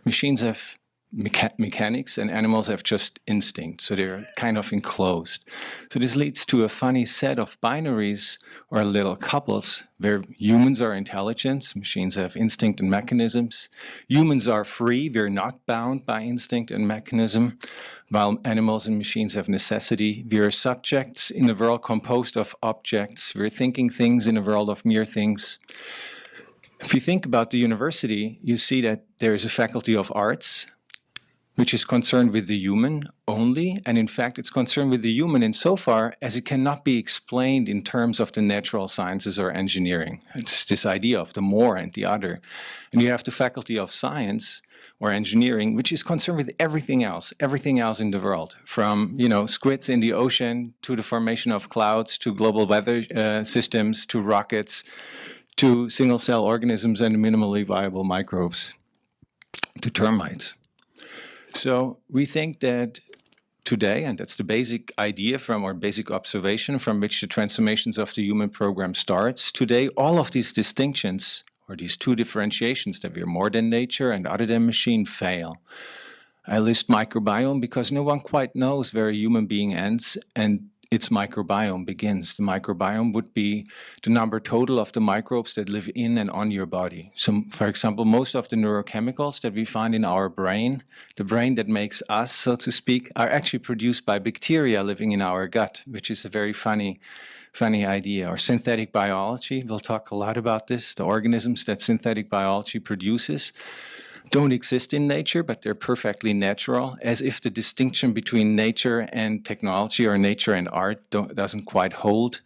machines have mechanics, and animals have just instinct, so they're kind of enclosed. So this leads to a funny set of binaries or little couples where humans are intelligence, machines have instinct and mechanisms. Humans are free, we're not bound by instinct and mechanism, while animals and machines have necessity. We are subjects in a world composed of objects. We're thinking things in a world of mere things. If you think about the university, you see that there is a faculty of arts, which is concerned with the human only. And in fact, it's concerned with the human insofar as it cannot be explained in terms of the natural sciences or engineering. It's this idea of the more and the other. And you have the faculty of science or engineering, which is concerned with everything else in the world, from, squids in the ocean to the formation of clouds, to global weather systems, to rockets, to single-cell organisms and minimally viable microbes, to termites. So we think that today, and that's the basic idea basic observation from which the transformations of the human program starts, today all of these distinctions, or these two differentiations, that we're more than nature and other than machine, fail. I list microbiome because no one quite knows where a human being ends and its microbiome begins. The microbiome would be the number total of the microbes that live in and on your body. So, for example, most of the neurochemicals that we find in our brain, the brain that makes us, so to speak, are actually produced by bacteria living in our gut, which is a very funny idea. Or synthetic biology, we'll talk a lot about this. The organisms that synthetic biology produces don't exist in nature, but they're perfectly natural, as if the distinction between nature and technology or nature and art doesn't quite hold.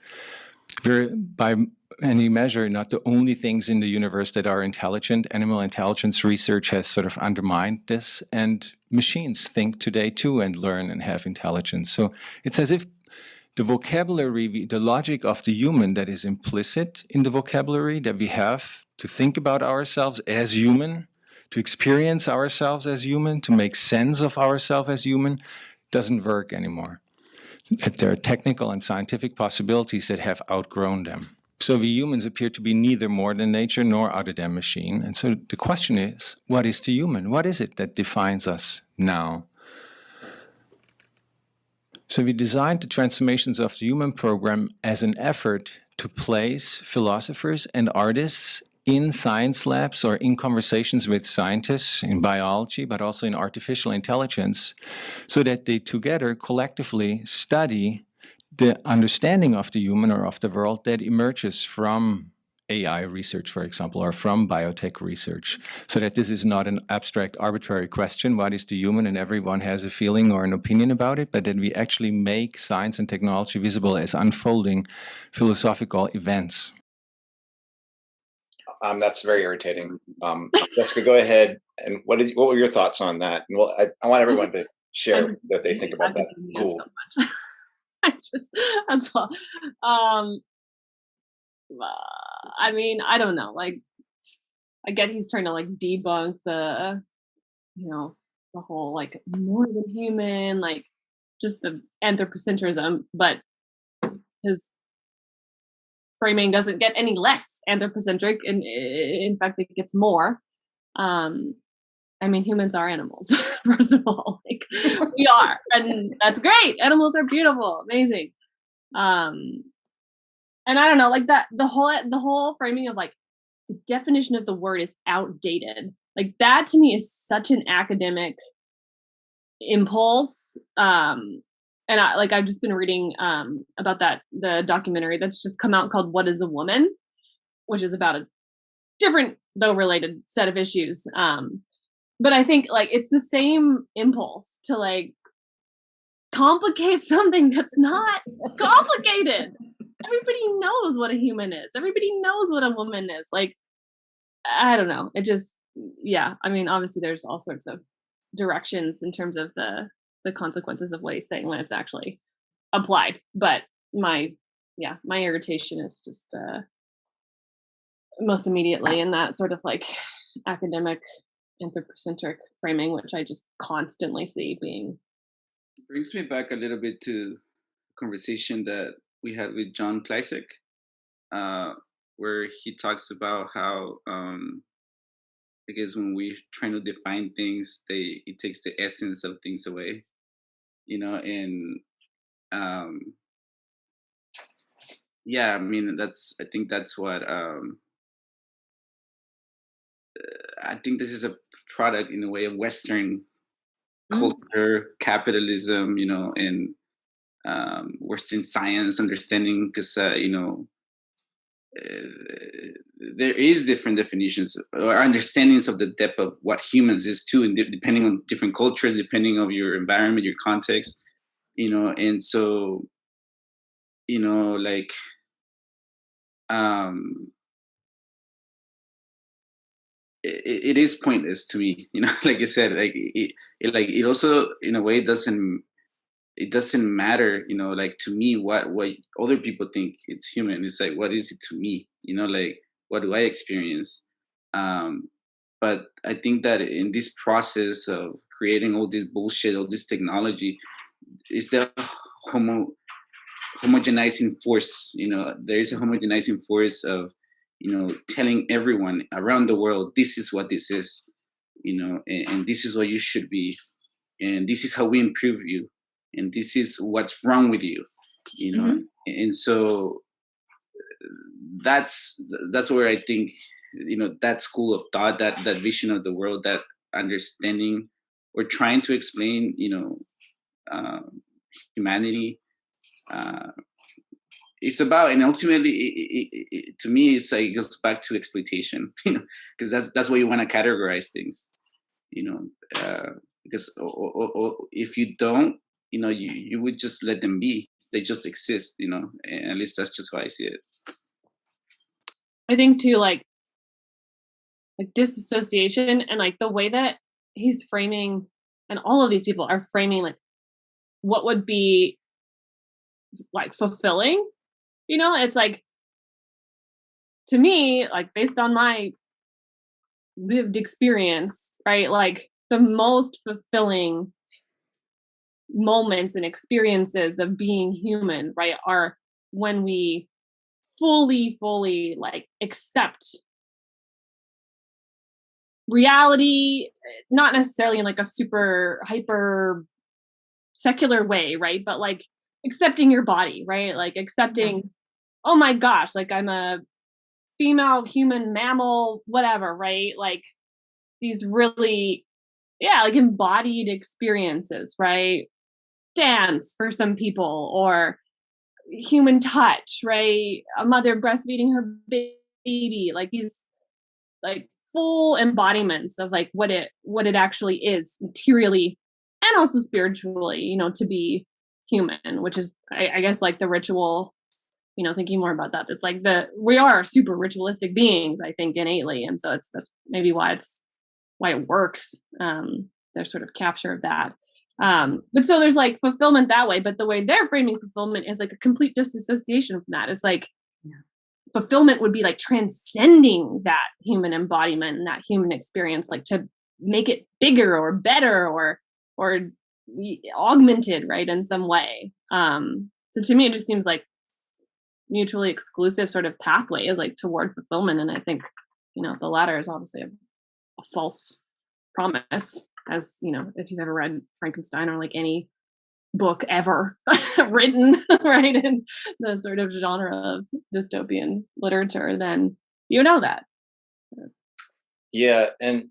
We're, by any measure, not the only things in the universe that are intelligent. Animal intelligence research has sort of undermined this, and machines think today too and learn and have intelligence. So it's as if the vocabulary, the logic of the human that is implicit in the vocabulary that we have to think about ourselves as human, to experience ourselves as human, to make sense of ourselves as human, doesn't work anymore. There are technical and scientific possibilities that have outgrown them. So we humans appear to be neither more than nature nor other than machine. And so the question is, what is the human? What is it that defines us now? So we designed the transformations of the human program as an effort to place philosophers and artists in science labs or in conversations with scientists in biology, but also in artificial intelligence, so that they together collectively study the understanding of the human or of the world that emerges from AI research, for example, or from biotech research, so that this is not an abstract, arbitrary question, what is the human, and everyone has a feeling or an opinion about it, but that we actually make science and technology visible as unfolding philosophical events. That's very irritating. Jessica, go ahead. And what were your thoughts on that? And I want everyone to share what they think about that. Cool. So that's all. I mean, I don't know. Like, I get he's trying to debunk the, the whole more than human, just the anthropocentrism, but his framing doesn't get any less anthropocentric, and in fact it gets more. I mean, humans are animals. First of all, we are, and that's great. Animals are beautiful, amazing. And I don't know, that the whole framing of the definition of the word is outdated. That to me is such an academic impulse. And I've just been reading about the documentary that's just come out called "What Is a Woman," which is about a different though related set of issues. But I think it's the same impulse to complicate something that's not complicated. Everybody knows what a human is. Everybody knows what a woman is. I don't know. It just, yeah. I mean, obviously there's all sorts of directions in terms of the consequences of what he's saying when it's actually applied. But my irritation is just most immediately in that sort of academic anthropocentric framing, which I just constantly see being. It brings me back a little bit to a conversation that we had with John Kleisek, where he talks about how I guess when we're trying to define things, it takes the essence of things away, and yeah, I mean I think that's what I think this is a product in a way of Western culture, capitalism, and Western science understanding, because there is different definitions or understandings of the depth of what humans is too, and depending on different cultures, depending on your environment, your context, and so, like, it is pointless to me, like I said, like it also in a way doesn't matter, like to me what other people think it's human. It's like, what is it to me, like what do I experience? But I think that in this process of creating all this bullshit, all this technology, is the homogenizing force. There is a homogenizing force of telling everyone around the world, this is what this is, and this is what you should be, and this is how we improve you, and this is what's wrong with you, Mm-hmm. And so that's where I think, that school of thought, that vision of the world, that understanding or trying to explain, humanity, it's about, and ultimately, to me, it's like, it goes back to exploitation, because that's why you want to categorize things, because if you don't, you would just let them be. They just exist, and at least that's just how I see it. I think too, like disassociation, and like the way that he's framing, and all of these people are framing, like what would be like fulfilling, it's like, to me, like based on my lived experience, right, like the most fulfilling moments and experiences of being human, right, are when we fully like accept reality, not necessarily in like a super hyper secular way, right, but like accepting your body, right, like accepting, oh my gosh, like I'm a female human mammal, whatever, right, like these really, like embodied experiences, right, dance for some people, or human touch, right, a mother breastfeeding her baby, like these like full embodiments of like what it actually is materially and also spiritually, to be human, which is I guess like the ritual, thinking more about that, it's like we are super ritualistic beings, I think, innately, and so that's maybe why it works, their sort of capture of that. But so there's like fulfillment that way, but the way they're framing fulfillment is like a complete disassociation from that. It's like fulfillment would be like transcending that human embodiment and that human experience, like to make it bigger or better or augmented, right, in some way. So to me, it just seems like mutually exclusive sort of pathway is like toward fulfillment, and I think the latter is obviously a false promise, as if you've ever read Frankenstein or like any book ever written, right, in the sort of genre of dystopian literature, then that. Yeah, and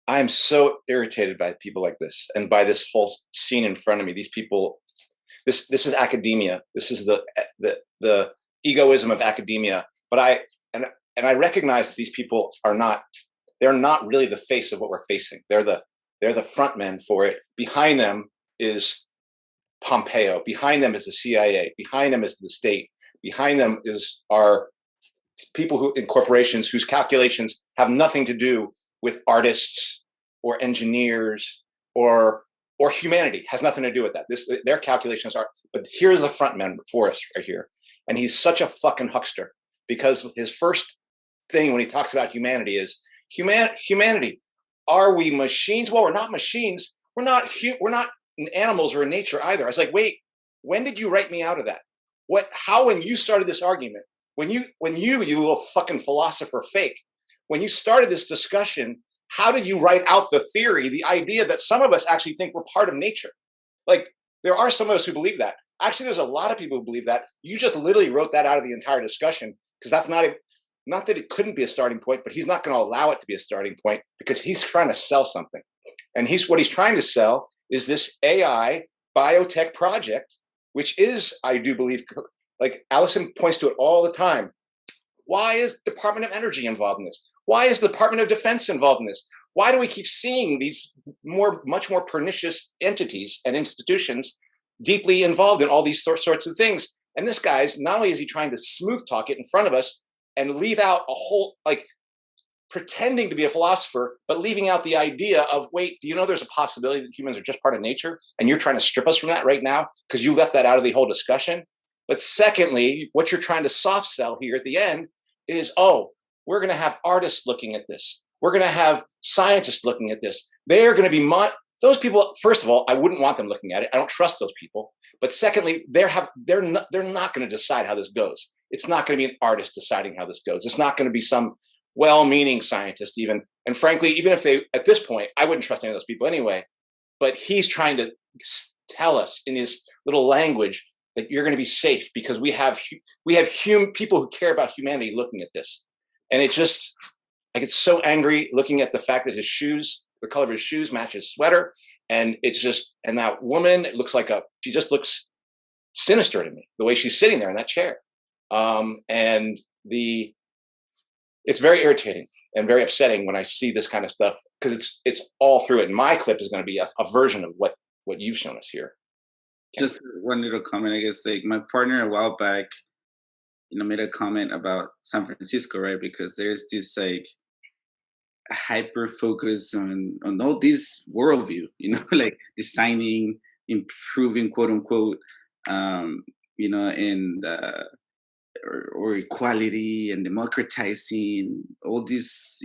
I'm so irritated by people like this, and by this whole scene in front of me. These people, this is academia. This is the egoism of academia. But I recognize that these people are not. They're not really the face of what we're facing. They're the front men for it. Behind them is Pompeo. Behind them is the CIA. Behind them is the state. Behind them are people who in corporations whose calculations have nothing to do with artists or engineers or humanity. Has nothing to do with that. Their calculations are. But here's the front man for us right here, and he's such a fucking huckster, because his first thing when he talks about humanity is humanity. Are we machines? Well, we're not machines. We're not animals or in nature either. I was like, wait, when did you write me out of that? How, when you started this argument, when you little fucking philosopher fake, when you started this discussion, how did you write out the theory, the idea that some of us actually think we're part of nature? Like, there are some of us who believe that. Actually, there's a lot of people who believe that. You just literally wrote that out of the entire discussion, because that's not that it couldn't be a starting point, but he's not going to allow it to be a starting point, because he's trying to sell something. And what he's trying to sell is this AI biotech project, which is, I do believe, like Alison points to it all the time. Why is the Department of Energy involved in this? Why is the Department of Defense involved in this? Why do we keep seeing these much more pernicious entities and institutions deeply involved in all these sorts of things? And this guy's, not only is he trying to smooth talk it in front of us and leave out a whole, like, pretending to be a philosopher, but leaving out the idea of, wait, do you know there's a possibility that humans are just part of nature? And you're trying to strip us from that right now because you left that out of the whole discussion. But secondly, what you're trying to soft sell here at the end is, oh, we're going to have artists looking at this. We're going to have scientists looking at this. They're going to be those people. First of all, I wouldn't want them looking at it. I don't trust those people. But secondly, they're not going to decide how this goes. It's not going to be an artist deciding how this goes. It's not going to be some well-meaning scientist even. And frankly, even if they, at this point, I wouldn't trust any of those people anyway. But he's trying to tell us in his little language that you're going to be safe because we have people who care about humanity looking at this. And it's just, I get so angry looking at the fact that his shoes, the color of his shoes match his sweater. And it's just, and that woman, it looks like she just looks sinister to me, the way she's sitting there in that chair. It's very irritating and very upsetting when I see this kind of stuff because it's all through it. My clip is going to be a version of what you've shown us here. Just one little comment, I guess, like my partner a while back, made a comment about San Francisco, right? Because there's this like hyper focus on all this worldview, like designing, improving, quote unquote, and or equality and democratizing all these,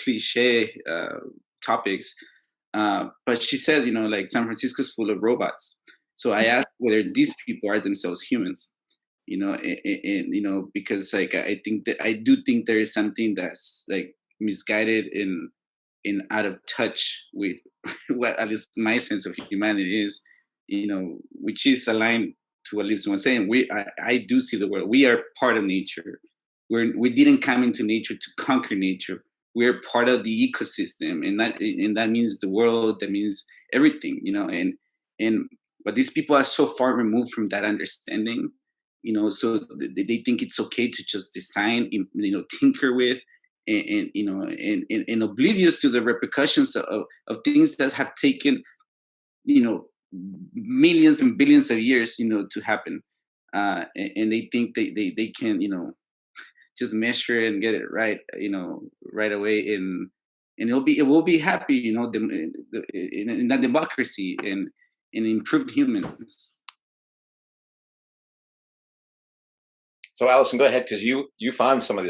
cliche topics. But she said, like San Francisco's full of robots. So I asked whether these people are themselves humans, and because like I do think there is something that's like misguided and out of touch with what at least my sense of humanity is, which is aligned to what Libson was saying. I do see the world. We are part of nature. We didn't come into nature to conquer nature. We're part of the ecosystem, and that means the world. That means everything, but these people are so far removed from that understanding, so they think it's okay to just design, tinker with, and oblivious to the repercussions of things that have taken, millions and billions of years, to happen, and they think they can, just measure it and get it right, right away, and it will be happy, in that democracy and improved humans. So Alison, go ahead, because you found some of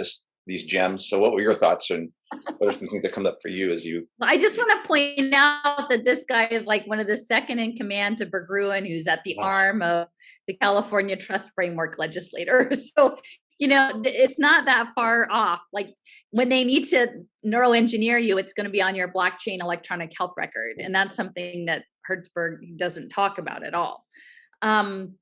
these gems. So what were your thoughts, and what are some things that come up for you as you? I just want to point out that this guy is like one of the second in command to Berggruen, who's at the arm of the California Trust Framework legislators. So, it's not that far off. Like when they need to neuroengineer you, it's going to be on your blockchain electronic health record. And that's something that Hertzberg doesn't talk about at all. The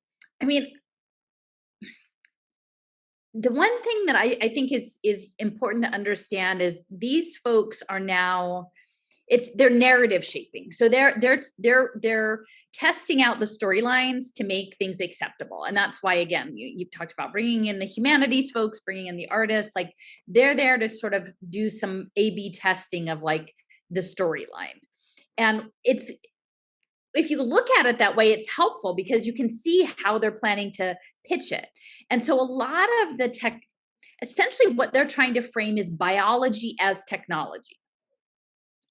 one thing that I think is important to understand is these folks are now, they're narrative shaping. So they're testing out the storylines to make things acceptable. And that's why, again, you've talked about bringing in the humanities folks, bringing in the artists, like they're there to sort of do some A/B testing of like the storyline. And if you look at it that way, it's helpful because you can see how they're planning to pitch it. And so a lot of the essentially what they're trying to frame is biology as technology.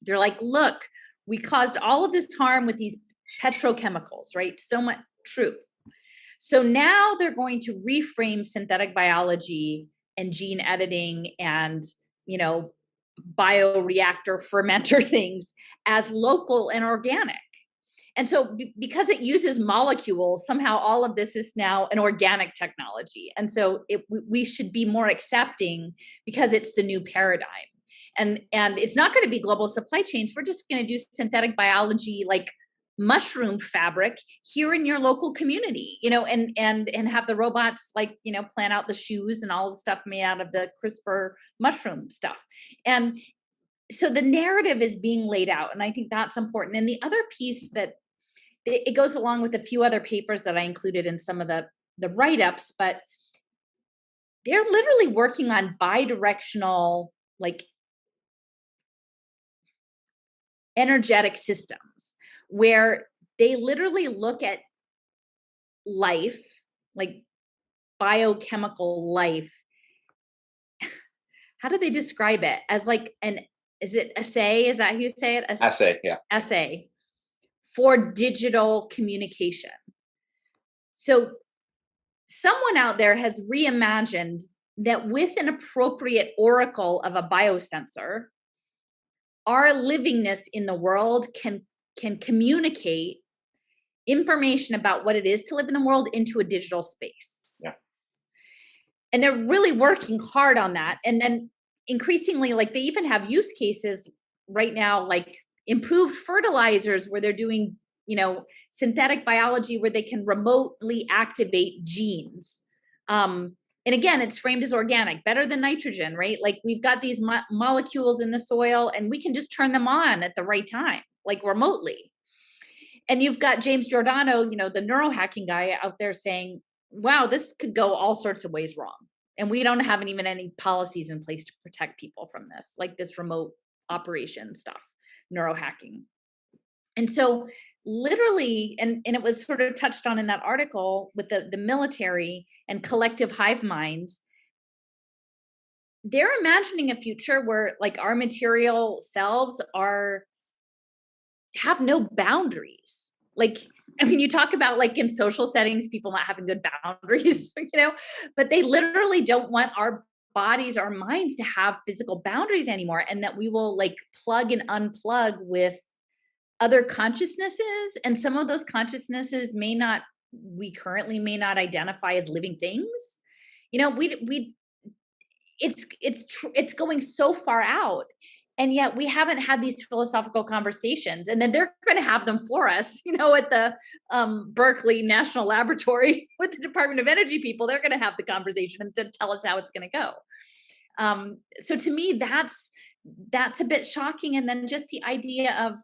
They're like, look, we caused all of this harm with these petrochemicals, right? So much true. So now they're going to reframe synthetic biology and gene editing and, bioreactor fermenter things as local and organic. And so because it uses molecules, somehow all of this is now an organic technology. And so we should be more accepting because it's the new paradigm. And it's not going to be global supply chains. We're just going to do synthetic biology like mushroom fabric here in your local community, and have the robots like, plan out the shoes and all the stuff made out of the CRISPR mushroom stuff. And so the narrative is being laid out. And I think that's important. And the other piece that it goes along with a few other papers that I included in some of the write-ups, but they're literally working on bidirectional, like, energetic systems where they literally look at life, like biochemical life. How do they describe it? As like is it assay? Is that how you say it? Assay, yeah. Assay for digital communication. So someone out there has reimagined that with an appropriate oracle of a biosensor, our livingness in the world can communicate information about what it is to live in the world into a digital space. Yeah. And they're really working hard on that. And then increasingly, like, they even have use cases right now, like improved fertilizers where they're doing, synthetic biology where they can remotely activate genes. And again, it's framed as organic, better than nitrogen, right? Like, we've got these molecules in the soil and we can just turn them on at the right time, like remotely. And you've got James Giordano, the neurohacking guy out there saying, wow, this could go all sorts of ways wrong. And we don't have even any policies in place to protect people from this, like this remote operation stuff, neurohacking. And so literally, and it was sort of touched on in that article with the military and collective hive minds, they're imagining a future where, like, our material selves have no boundaries. Like, I mean, you talk about, like, in social settings, people not having good boundaries, but they literally don't want our bodies, our minds to have physical boundaries anymore, and that we will, like, plug and unplug with other consciousnesses. And some of those consciousnesses we currently may not identify as living things. It's going so far out. And yet we haven't had these philosophical conversations, and then they're going to have them for us, at the Berkeley National Laboratory with the Department of Energy people. They're going to have the conversation and to tell us how it's going to go. So to me, that's a bit shocking. And then just the idea of,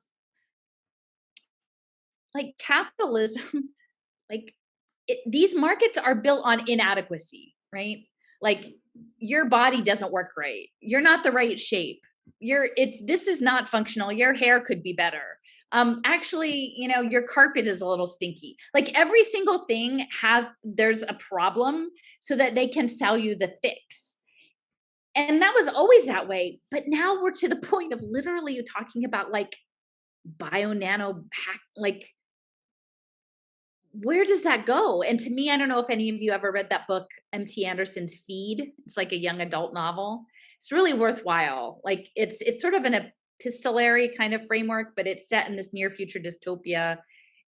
like, capitalism, like, these markets are built on inadequacy, right? Like, your body doesn't work right. You're not the right shape. This is not functional. Your hair could be better. Actually, your carpet is a little stinky. Like, every single thing there's a problem so that they can sell you the fix. And that was always that way. But now we're to the point of literally talking about, like, bio-nano hack, like, where does that go? And to me, I don't know if any of you ever read that book, M.T. Anderson's Feed. It's like a young adult novel. It's really worthwhile. Like, it's sort of an epistolary kind of framework, but it's set in this near future dystopia.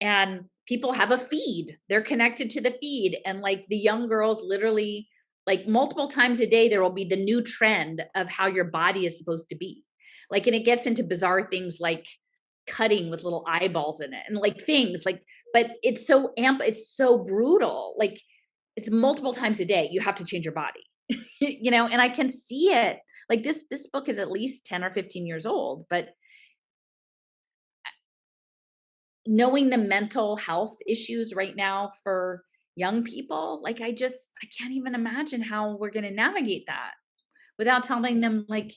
And people have a feed. They're connected to the feed. And, like, the young girls literally, like, multiple times a day, there will be the new trend of how your body is supposed to be. Like, and it gets into bizarre things like cutting with little eyeballs in it and, like, things like, but it's so it's so brutal. Like, it's multiple times a day. You have to change your body, and I can see it. Like, this book is at least 10 or 15 years old, but knowing the mental health issues right now for young people, like, I can't even imagine how we're going to navigate that without telling them, like,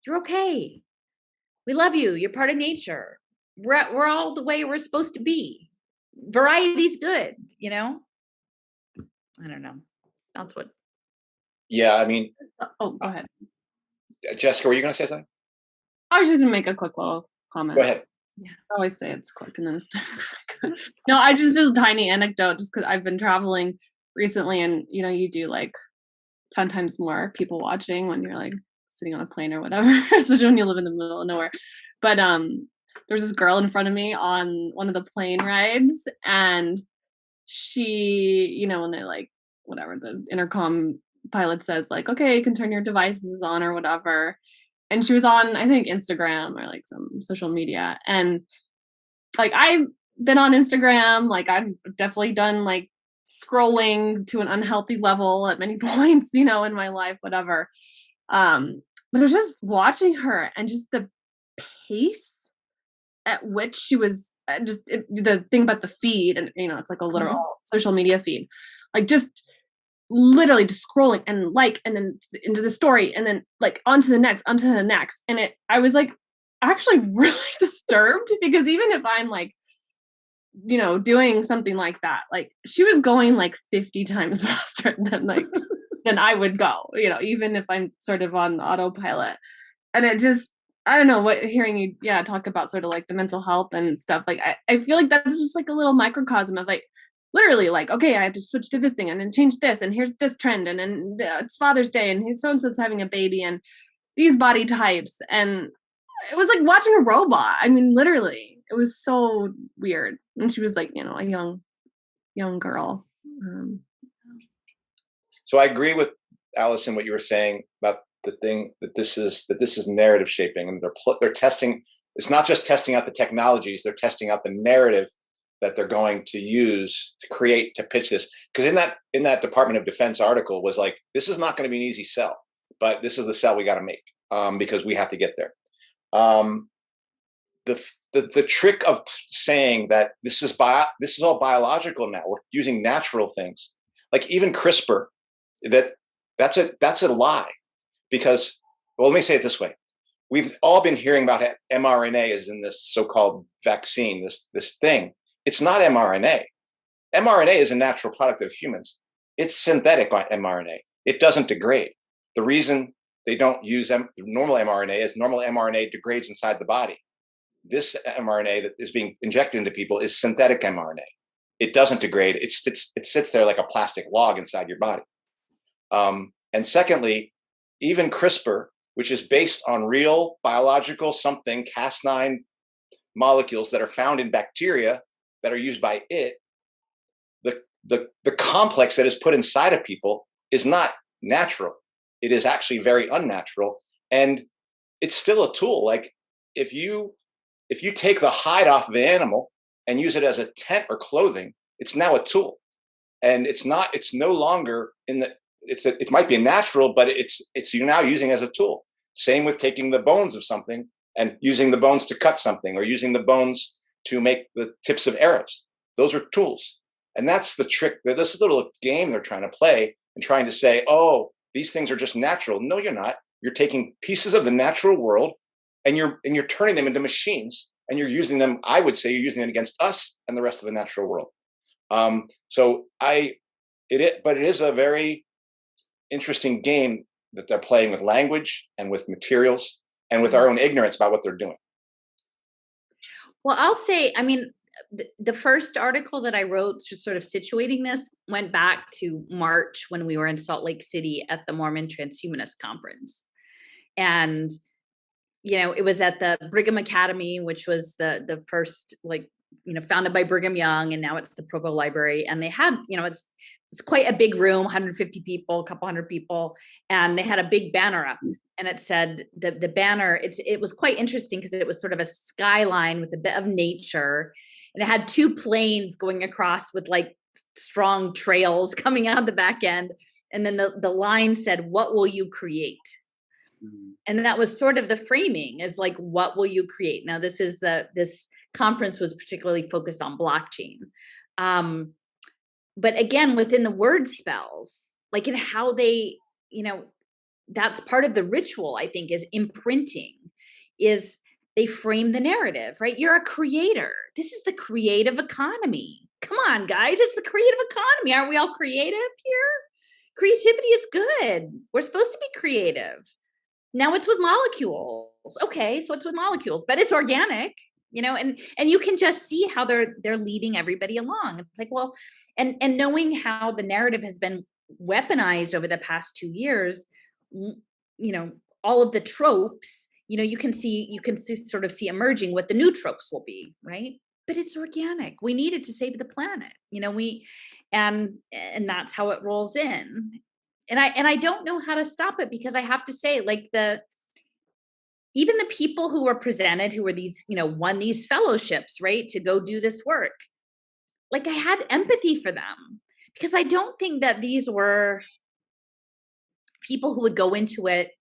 you're okay. We love you. You're part of nature. We're all the way we're supposed to be. Variety's good, I don't know. That's what. Yeah, I mean. Oh, go ahead. Jessica, were you going to say something? I was just going to make a quick little comment. Go ahead. Yeah, I always say it's quick and then it's no, I just did a tiny anecdote just because I've been traveling recently, and you do like 10 times more people watching when you're like sitting on a plane or whatever, especially when you live in the middle of nowhere. But there was this girl in front of me on one of the plane rides, and she, when they, like, whatever, the intercom pilot says, like, okay, you can turn your devices on or whatever. And she was on, I think, Instagram or, like, some social media. And, like, I've been on Instagram, like, I've definitely done, like, scrolling to an unhealthy level at many points, in my life, whatever. But I was just watching her and just the pace at which she was the thing about the feed, and it's like a literal social media feed, like, just literally just scrolling and then into the story and then like onto the next. And I was like actually really disturbed, because even if I'm like, you know, doing something like that, like she was going like 50 times faster than like than I would go, you know, even if I'm sort of on autopilot. And it just, I don't know, what hearing you talk about sort of like the mental health and stuff, like I feel like that's just like a little microcosm of like literally like, okay, I have to switch to this thing and then change this, and here's this trend, and then it's Father's Day and so and so's having a baby and these body types, and it was like watching a robot. I mean, literally, it was so weird. And she was like, you know, a young girl. So I agree with Alison what you were saying about the thing that this is narrative shaping, and they're testing. It's not just testing out the technologies; they're testing out the narrative that they're going to use to pitch this. Because in that Department of Defense article was like, this is not going to be an easy sell, but this is the sell we got to make because we have to get there. The trick of saying that this is all biological now, we're using natural things, like even CRISPR, that's a lie. Because, well, let me say it this way. We've all been hearing about mRNA as in this so-called vaccine, this thing. It's not mRNA. mRNA is a natural product of humans. It's synthetic mRNA. It doesn't degrade. The reason they don't use normal mRNA is normal mRNA degrades inside the body. This mRNA that is being injected into people is synthetic mRNA. It doesn't degrade. It sits there like a plastic log inside your body. And secondly, even CRISPR, which is based on real biological something, Cas9 molecules that are found in bacteria that are used by it, the complex that is put inside of people is not natural. It is actually very unnatural, and it's still a tool. Like if you take the hide off the animal and use it as a tent or clothing, it's now a tool, and it's no longer it might be natural, but it's you're now using as a tool. Same with taking the bones of something and using the bones to cut something, or using the bones to make the tips of arrows. Those are tools. And that's the trick. This little game they're trying to play and trying to say, oh, these things are just natural. No, you're not. You're taking pieces of the natural world and you're turning them into machines, and you're using them. I would say you're using them against us and the rest of the natural world. But it is a very interesting game that they're playing with language and with materials and with our own ignorance about what they're doing. Well, I'll say, I mean, the first article that I wrote, just sort of situating this, went back to March when we were in Salt Lake City at the Mormon Transhumanist Conference. And, you know, it was at the Brigham Academy, which was the first, like, you know, founded by Brigham Young, and now it's the Provo Library. And they had, you know, it's quite a big room, 150 people, a couple hundred people. And they had a big banner up, and it said the banner, it was quite interesting because it was sort of a skyline with a bit of nature. And it had two planes going across with like strong trails coming out the back end. And then the line said, "What will you create?" Mm-hmm. And that was sort of the framing, is like, what will you create? Now, this conference was particularly focused on blockchain. But again, within the word spells, like in how they, you know, that's part of the ritual, I think, is imprinting, is they frame the narrative, right? You're a creator. This is the creative economy. Come on, guys. It's the creative economy. Aren't we all creative here? Creativity is good. We're supposed to be creative. Now it's with molecules. Okay, so it's with molecules, but it's organic, you know, and you can just see how they're leading everybody along. It's like, well, and knowing how the narrative has been weaponized over the past 2 years, you know, all of the tropes, you know, you can sort of see emerging what the new tropes will be, right? But it's organic. We need it to save the planet, you know. And that's how it rolls in. And I don't know how to stop it, because I have to say, like, even the people who were presented, who were these, you know, won these fellowships, right, to go do this work, like, I had empathy for them, because I don't think that these were people who would go into it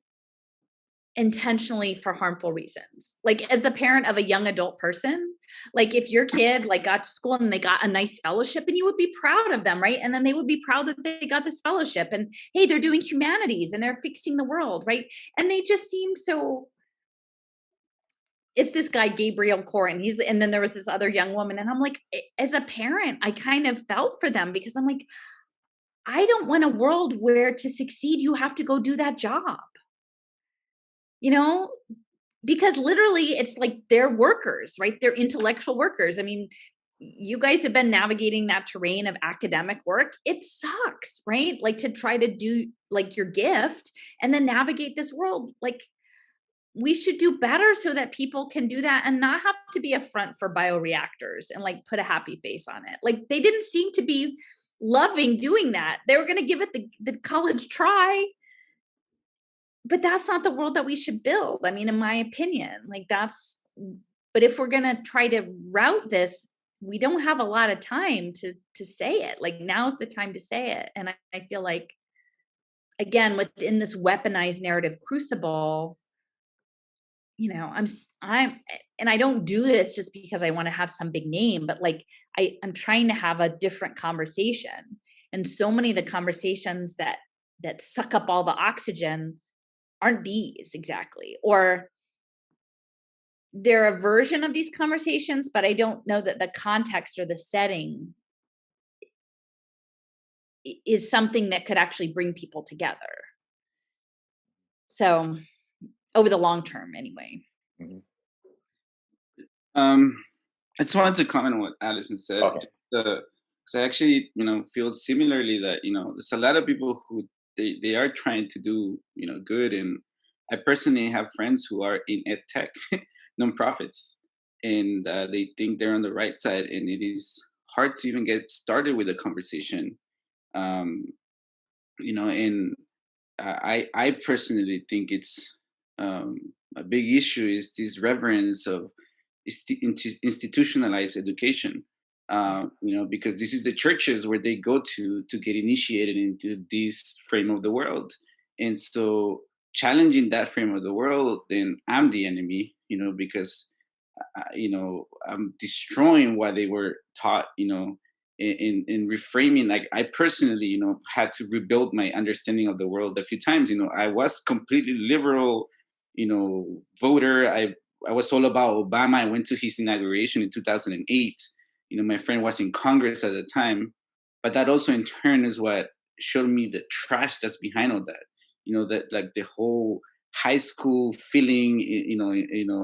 intentionally for harmful reasons. Like, as the parent of a young adult person, Like if your kid like got to school and they got a nice fellowship, and you would be proud of them, right? And then they would be proud that they got this fellowship, and hey, they're doing humanities and they're fixing the world, right? And they just seem so. It's this guy Gabriel Corin. And then there was this other young woman, and I'm like, as a parent, I kind of felt for them, because I'm like, I don't want a world where to succeed you have to go do that job, because literally it's like they're workers, right? They're intellectual workers. I mean, you guys have been navigating that terrain of academic work. It sucks, right? Like to try to do like your gift and then navigate this world. Like we should do better so that people can do that and not have to be a front for bioreactors and like put a happy face on it. Like they didn't seem to be loving doing that. They were going to give it the college try. But that's not the world that we should build. I mean, in my opinion, but if we're going to try to route this, we don't have a lot of time to say it. Like now's the time to say it. And I feel like, again, within this weaponized narrative crucible, I'm, and I don't do this just because I want to have some big name, but like, I'm trying to have a different conversation. And so many of the conversations that suck up all the oxygen aren't these exactly, or they're a version of these conversations, but I don't know that the context or the setting is something that could actually bring people together. So over the long term anyway. I just wanted to comment on what Alison said. Okay. Because I actually, feel similarly that, there's a lot of people who they are trying to do, good. And I personally have friends who are in ed tech nonprofits, and they think they're on the right side, and it is hard to even get started with a conversation. And I personally think it's a big issue is this reverence of institutionalized education. Because this is the churches where they go to get initiated into this frame of the world. And so challenging that frame of the world, then I'm the enemy, because, I'm destroying what they were taught, in reframing. Like I personally, had to rebuild my understanding of the world a few times. I was completely liberal, voter. I was all about Obama. I went to his inauguration in 2008. My friend was in Congress at the time, but that also in turn is what showed me the trash that's behind all that. That like the whole high school feeling,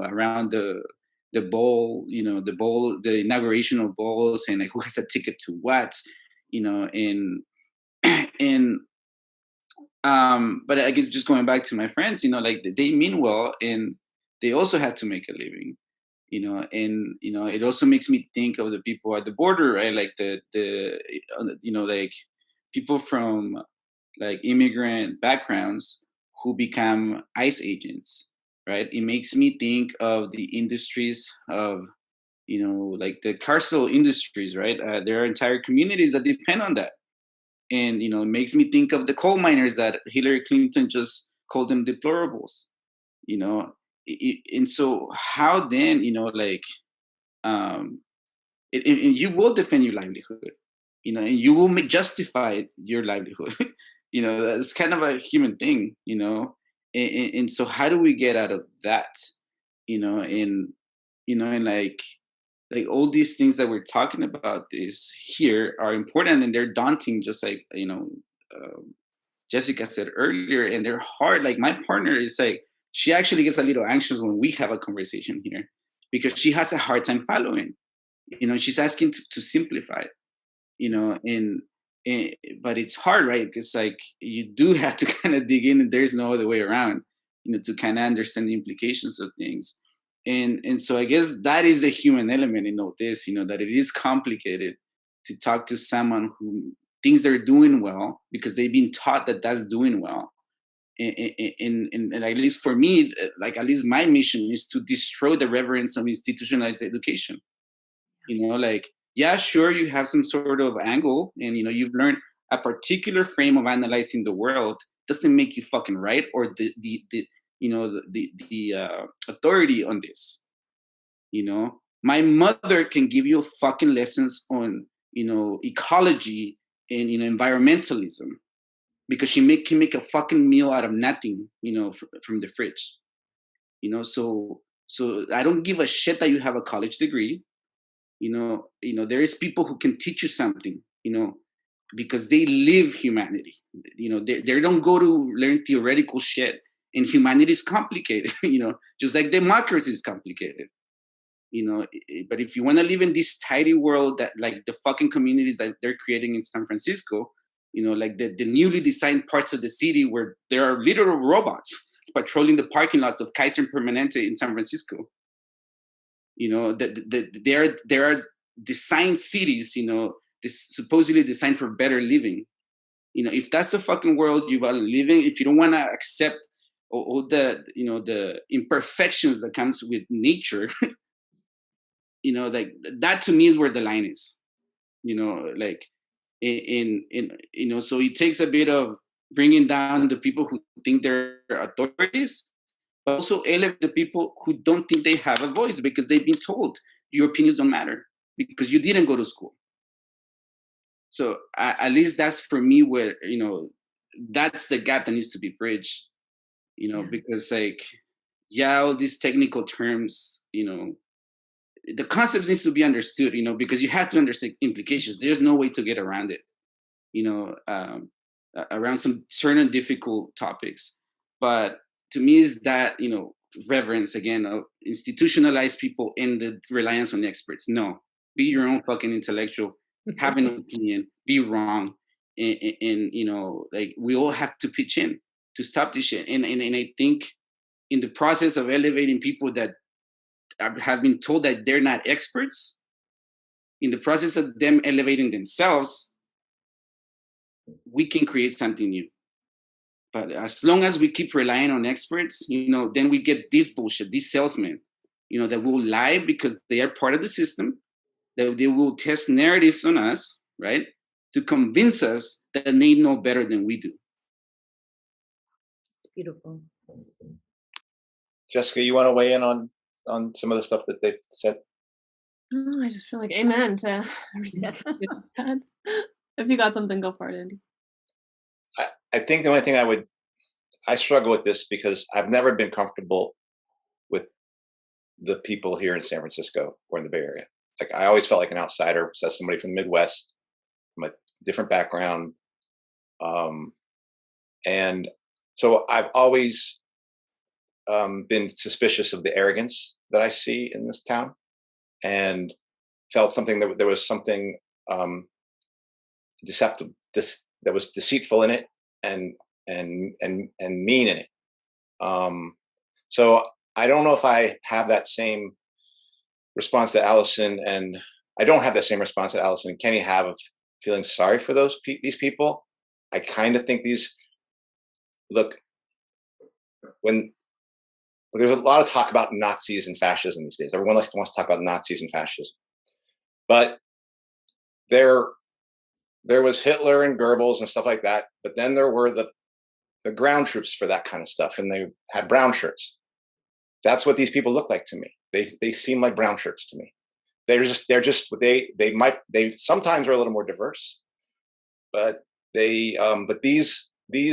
around the ball, the inauguration balls, and like who has a ticket to what, and but I guess just going back to my friends, like they mean well, and they also have to make a living. And it also makes me think of the people at the border, right? Like like people from like immigrant backgrounds who become ICE agents, right? It makes me think of the industries of, like the carceral industries, right? There are entire communities that depend on that. And, it makes me think of the coal miners that Hillary Clinton just called them deplorables, and so how then, and you will defend your livelihood, and you will justify your livelihood. That's kind of a human thing, and so how do we get out of that, and like all these things that we're talking about is here are important, and they're daunting, just like Jessica said earlier, and they're hard. Like my partner is like, she actually gets a little anxious when we have a conversation here, because she has a hard time following. She's asking to simplify, but it's hard, right? Because like you do have to kind of dig in, and there's no other way around, to kind of understand the implications of things. And so I guess that is the human element in all this, that it is complicated to talk to someone who thinks they're doing well because they've been taught that that's doing well. And at least for me, like at least my mission is to destroy the reverence of institutionalized education. Like, yeah, sure, you have some sort of angle, and you've learned a particular frame of analyzing the world. Doesn't make you fucking right, or the authority on this. My mother can give you fucking lessons on, ecology and, environmentalism, because she can make a fucking meal out of nothing, from the fridge. So I don't give a shit that you have a college degree. There is people who can teach you something, because they live humanity. They don't go to learn theoretical shit. And humanity is complicated, just like democracy is complicated. But if you want to live in this tidy world that, like, the fucking communities that they're creating in San Francisco, like the newly designed parts of the city where there are literal robots patrolling the parking lots of Kaiser Permanente in San Francisco. There are designed cities, supposedly designed for better living. If that's the fucking world you are living, if you don't want to accept all the, the imperfections that comes with nature, like, that to me is where the line is. Like, so it takes a bit of bringing down the people who think they're authorities, but also elevate the people who don't think they have a voice because they've been told your opinions don't matter because you didn't go to school. So at least that's for me where, that's the gap that needs to be bridged, because, like, all these technical terms, the concept needs to be understood, because you have to understand implications. There's no way to get around it, around some certain difficult topics. But to me is that, reverence, again, of institutionalized people and the reliance on experts. No, be your own fucking intellectual, have an opinion, be wrong. And like, we all have to pitch in to stop this shit. And I think in the process of elevating people that have been told that they're not experts, in the process of them elevating themselves, we can create something new. But as long as we keep relying on experts, then we get this bullshit, these salesmen, that will lie because they are part of the system, that they will test narratives on us, right, to convince us that they know better than we do. It's beautiful. Jessica, you want to weigh in on some of the stuff that they've said? I just feel like amen to everything that you said. If you got something, go for it, Andy. I think the only thing I struggle with this because I've never been comfortable with the people here in San Francisco or in the Bay Area. Like, I always felt like an outsider, as somebody from the Midwest, from a different background. And so I've always been suspicious of the arrogance that I see in this town, and felt something that there was something deceptive, that was deceitful in it, and mean in it. So I don't know if I have that same response that Alison and Kenny have of feeling sorry for these people. I kind of think when there's a lot of talk about Nazis and fascism these days. Everyone wants to talk about Nazis and fascism, but there was Hitler and Goebbels and stuff like that. But then there were the ground troops for that kind of stuff, and they had brown shirts. That's what these people look like to me. They seem like brown shirts to me. They sometimes are a little more diverse, but these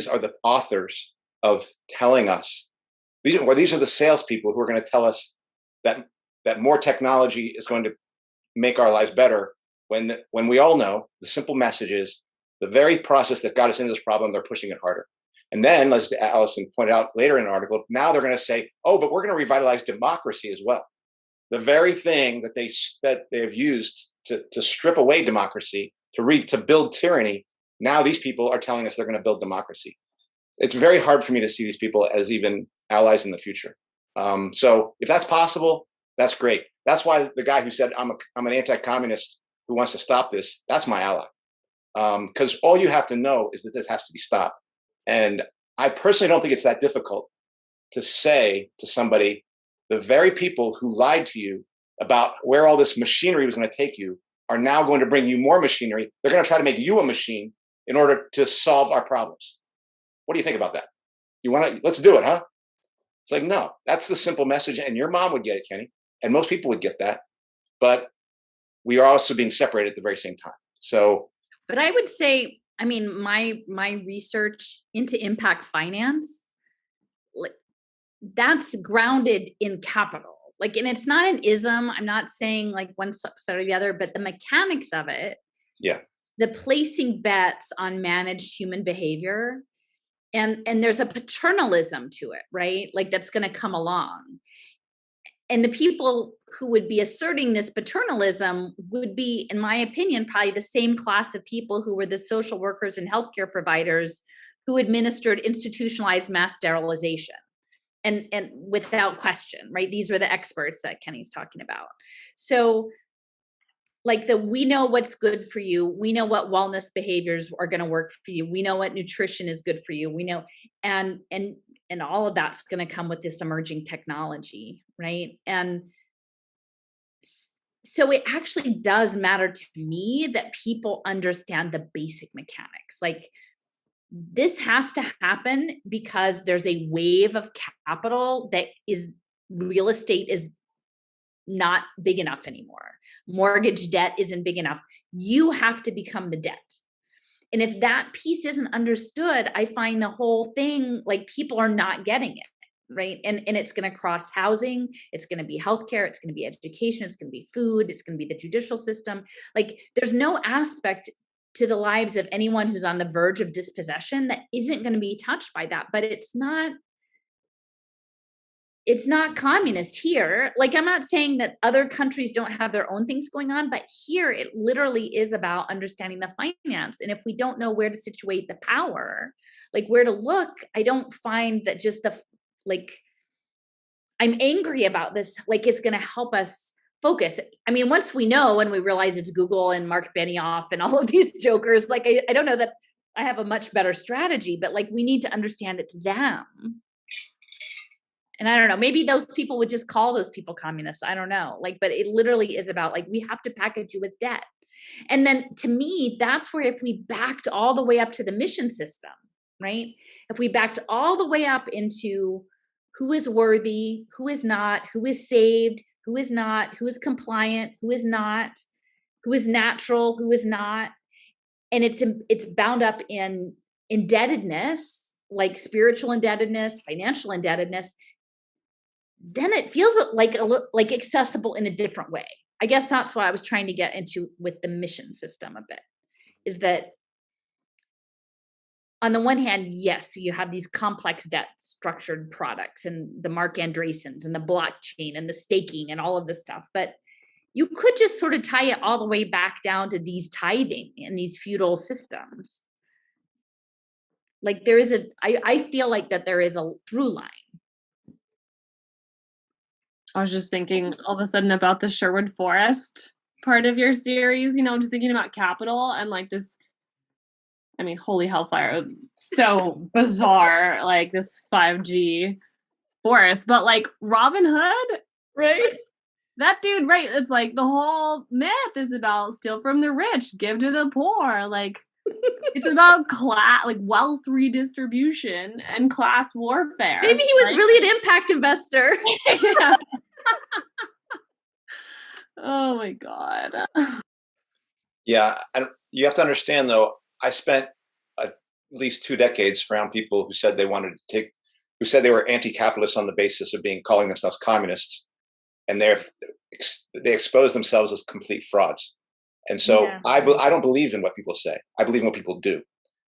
are the authors of telling us. These are the salespeople who are going to tell us that more technology is going to make our lives better, when we all know the simple message is the very process that got us into this problem, they're pushing it harder. And then, as Alison pointed out later in an article, now they're going to say, oh, but we're going to revitalize democracy as well. The very thing that they've used to strip away democracy, to build tyranny, now these people are telling us they're going to build democracy. It's very hard for me to see these people as even allies in the future. So if that's possible, that's great. That's why the guy who said, I'm an anti-communist who wants to stop this, that's my ally. Because all you have to know is that this has to be stopped. And I personally don't think it's that difficult to say to somebody, the very people who lied to you about where all this machinery was going to take you are now going to bring you more machinery. They're going to try to make you a machine in order to solve our problems. What do you think about that? Let's do it, huh? It's like, no, that's the simple message. And your mom would get it, Kenny. And most people would get that. but we are also being separated at the very same time. So, but I would say, I mean, my research into impact finance, that's grounded in capital. Like, and it's not an ism. I'm not saying like one side or the other, but the mechanics of it. Yeah. The placing bets on managed human behavior, and there's a paternalism to it, right? Like that's going to come along. And the people who would be asserting this paternalism would be, in my opinion, probably the same class of people who were the social workers and healthcare providers who administered institutionalized mass sterilization. And without question, right? These were the experts that Kenny's talking about. So like we know what's good for you. We know what wellness behaviors are going to work for you. We know what nutrition is good for you. We know, and all of that's going to come with this emerging technology, right? And so it actually does matter to me that people understand the basic mechanics. Like this has to happen because there's a wave of capital that is, real estate is not big enough anymore. Mortgage debt isn't big enough. You have to become the debt. And if that piece isn't understood, I find the whole thing, like people are not getting it, right? And it's going to cross housing. It's going to be healthcare. It's going to be education. It's going to be food. It's going to be the judicial system. Like there's no aspect to the lives of anyone who's on the verge of dispossession that isn't going to be touched by that. But it's not communist here. Like I'm not saying that other countries don't have their own things going on, but here it literally is about understanding the finance. And if we don't know where to situate the power, like where to look, I don't find that just I'm angry about this, like it's going to help us focus. I mean, once we know and we realize it's Google and Mark Benioff and all of these jokers, like I don't know that I have a much better strategy, but like we need to understand it's them. And I don't know, maybe those people would just call those people communists. I don't know. Like, but it literally is about like, we have to package you as debt. And then to me, that's where if we backed all the way up to the mission system, right? If we backed all the way up into who is worthy, who is not, who is saved, who is not, who is compliant, who is not, who is natural, who is not. And it's bound up in indebtedness, like spiritual indebtedness, financial indebtedness. Then it feels like accessible in a different way. I guess that's what I was trying to get into with the mission system a bit, is that on the one hand, yes, you have these complex debt structured products and the Mark Andreessens and the blockchain and the staking and all of this stuff, but you could just sort of tie it all the way back down to these tithing and these feudal systems. Like there is I feel like that there is a through line. I was just thinking all of a sudden about the Sherwood Forest part of your series, just thinking about capital and like this, I mean, holy hellfire, so bizarre, like this 5G forest, but like Robin Hood, right? That dude, right? It's like the whole myth is about steal from the rich, give to the poor. Like it's about class, like wealth redistribution and class warfare. Maybe he was really an impact investor. Yeah. Oh my God. Yeah, you have to understand though, I spent at least 2 decades around people who said they who said they were anti-capitalist on the basis of calling themselves communists, and they expose themselves as complete frauds. And so yeah. I don't believe in what people say. I believe in what people do.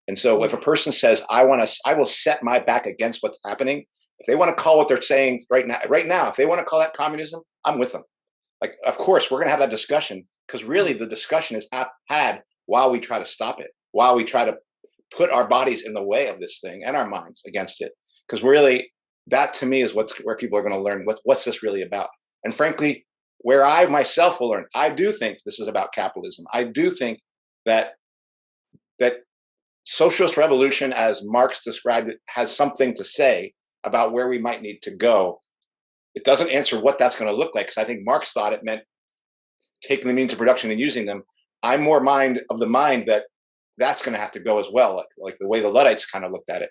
And so if a person says, I will set my back against what's happening, if they want to call what they're saying right now, if they want to call that communism, I'm with them. Like, of course, we're going to have that discussion, because really the discussion is had while we try to stop it, while we try to put our bodies in the way of this thing and our minds against it. Because really, that to me is where people are going to learn what's this really about. And frankly, where I myself will learn, I do think this is about capitalism. I do think that socialist revolution, as Marx described it, has something to say about where we might need to go. It doesn't answer what that's going to look like, because I think Marx thought it meant taking the means of production and using them. I'm more of the mind that that's going to have to go as well, like the way the Luddites kind of looked at it.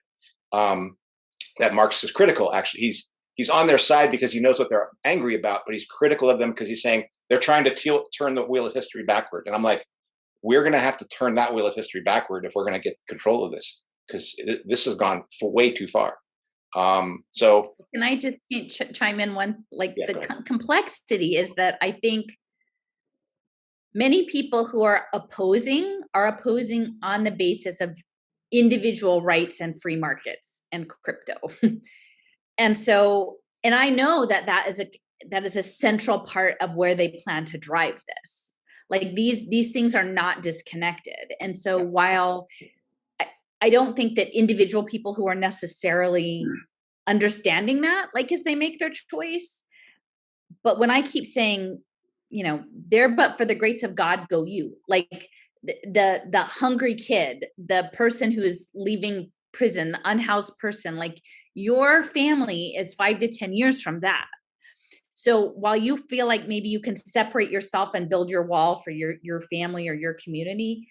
That Marx is critical. Actually, he's on their side because he knows what they're angry about, but he's critical of them because he's saying they're trying to turn the wheel of history backward. And I'm like, we're going to have to turn that wheel of history backward if we're going to get control of this, because this has gone for way too far. So can I just chime in one? Like, yeah, the complexity is that I think many people who are opposing on the basis of individual rights and free markets and crypto. And I know that is a central part of where they plan to drive this. Like, these things are not disconnected. And so while I don't think that individual people who are necessarily understanding that, like, as they make their choice, but when I keep saying, there, but for the grace of God, go you. Like, the hungry kid, the person who is leaving prison, the unhoused person, like, your family is 5 to 10 years from that. So while you feel like maybe you can separate yourself and build your wall for your family or your community,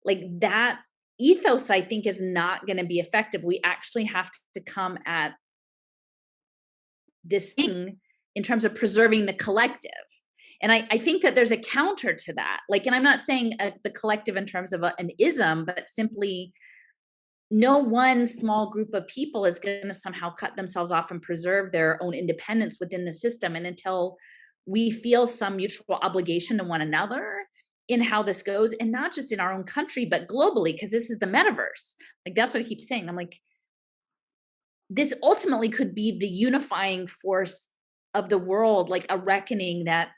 like, that ethos, I think, is not going to be effective. We actually have to come at this thing in terms of preserving the collective. And I think that there's a counter to that. Like, and I'm not saying the collective in terms of an ism, but simply no one small group of people is going to somehow cut themselves off and preserve their own independence within the system. And until we feel some mutual obligation to one another in how this goes, and not just in our own country, but globally, because this is the metaverse. Like, that's what I keep saying. I'm like, this ultimately could be the unifying force of the world, like a reckoning that,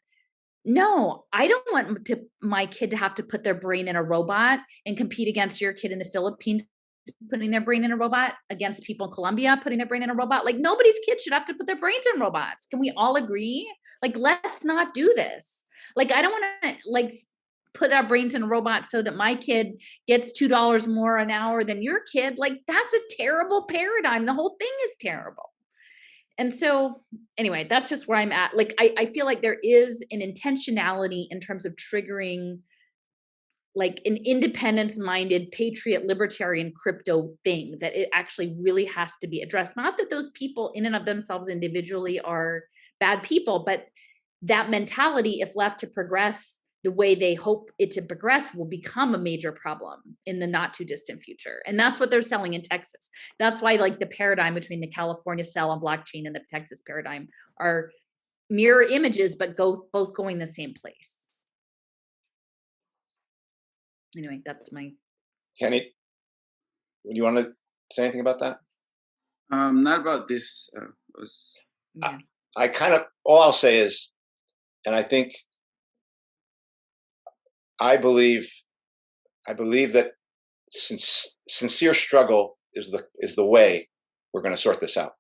no, I don't want my kid to have to put their brain in a robot and compete against your kid in the Philippines putting their brain in a robot, against people in Colombia putting their brain in a robot. Like, nobody's kid should have to put their brains in robots. Can we all agree? Like, let's not do this. Like, I don't want to, like, put our brains in a robot so that my kid gets $2 more an hour than your kid. Like, that's a terrible paradigm. The whole thing is terrible. And so anyway, that's just where I'm at. Like, I feel like there is an intentionality in terms of triggering, like, an independence-minded, patriot, libertarian crypto thing, that it actually really has to be addressed. Not that those people in and of themselves individually are bad people, but that mentality, if left to progress the way they hope it to progress, will become a major problem in the not too distant future. And that's what they're selling in Texas. That's why, like, the paradigm between the California cell on blockchain and the Texas paradigm are mirror images, but both going the same place. Anyway, that's my. Kenny, do you want to say anything about that? Not about this. Yeah. I kind of, all I'll say is, and I think, I believe that sincere struggle is the way we're going to sort this out.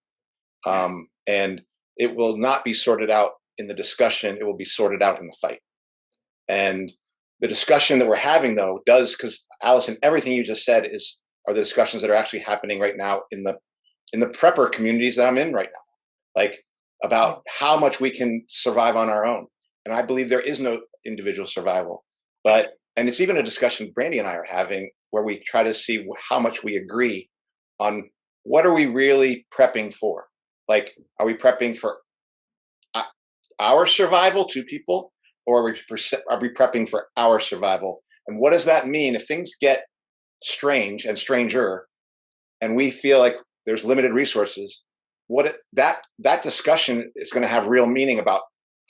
And it will not be sorted out in the discussion. It will be sorted out in the fight. And the discussion that we're having, though, does, because Alison, everything you just said are the discussions that are actually happening right now in the prepper communities that I'm in right now, like, about how much we can survive on our own. And I believe there is no individual survival. And it's even a discussion Brandy and I are having, where we try to see how much we agree on what are we really prepping for. Like, are we prepping for our survival, two people, or are we prepping for our survival? And what does that mean if things get strange and stranger, and we feel like there's limited resources? That discussion is going to have real meaning about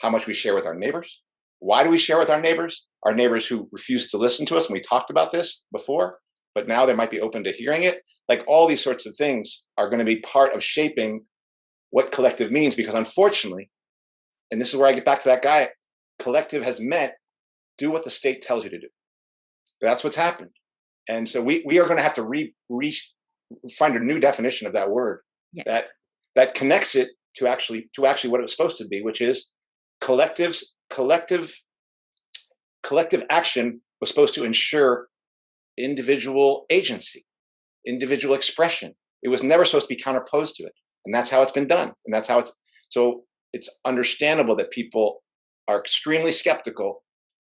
how much we share with our neighbors. Why do we share with our neighbors? Our neighbors who refuse to listen to us. And we talked about this before, but now they might be open to hearing it. Like, all these sorts of things are going to be part of shaping what collective means, because unfortunately, and this is where I get back to that guy, collective has meant do what the state tells you to do. That's what's happened. And so we are going to have to find a new definition of that word, that connects it to actually what it was supposed to be, which is collective action was supposed to ensure individual agency, individual expression. It was never supposed to be counterposed to it. And that's how it's been done. And that's how it's understandable that people are extremely skeptical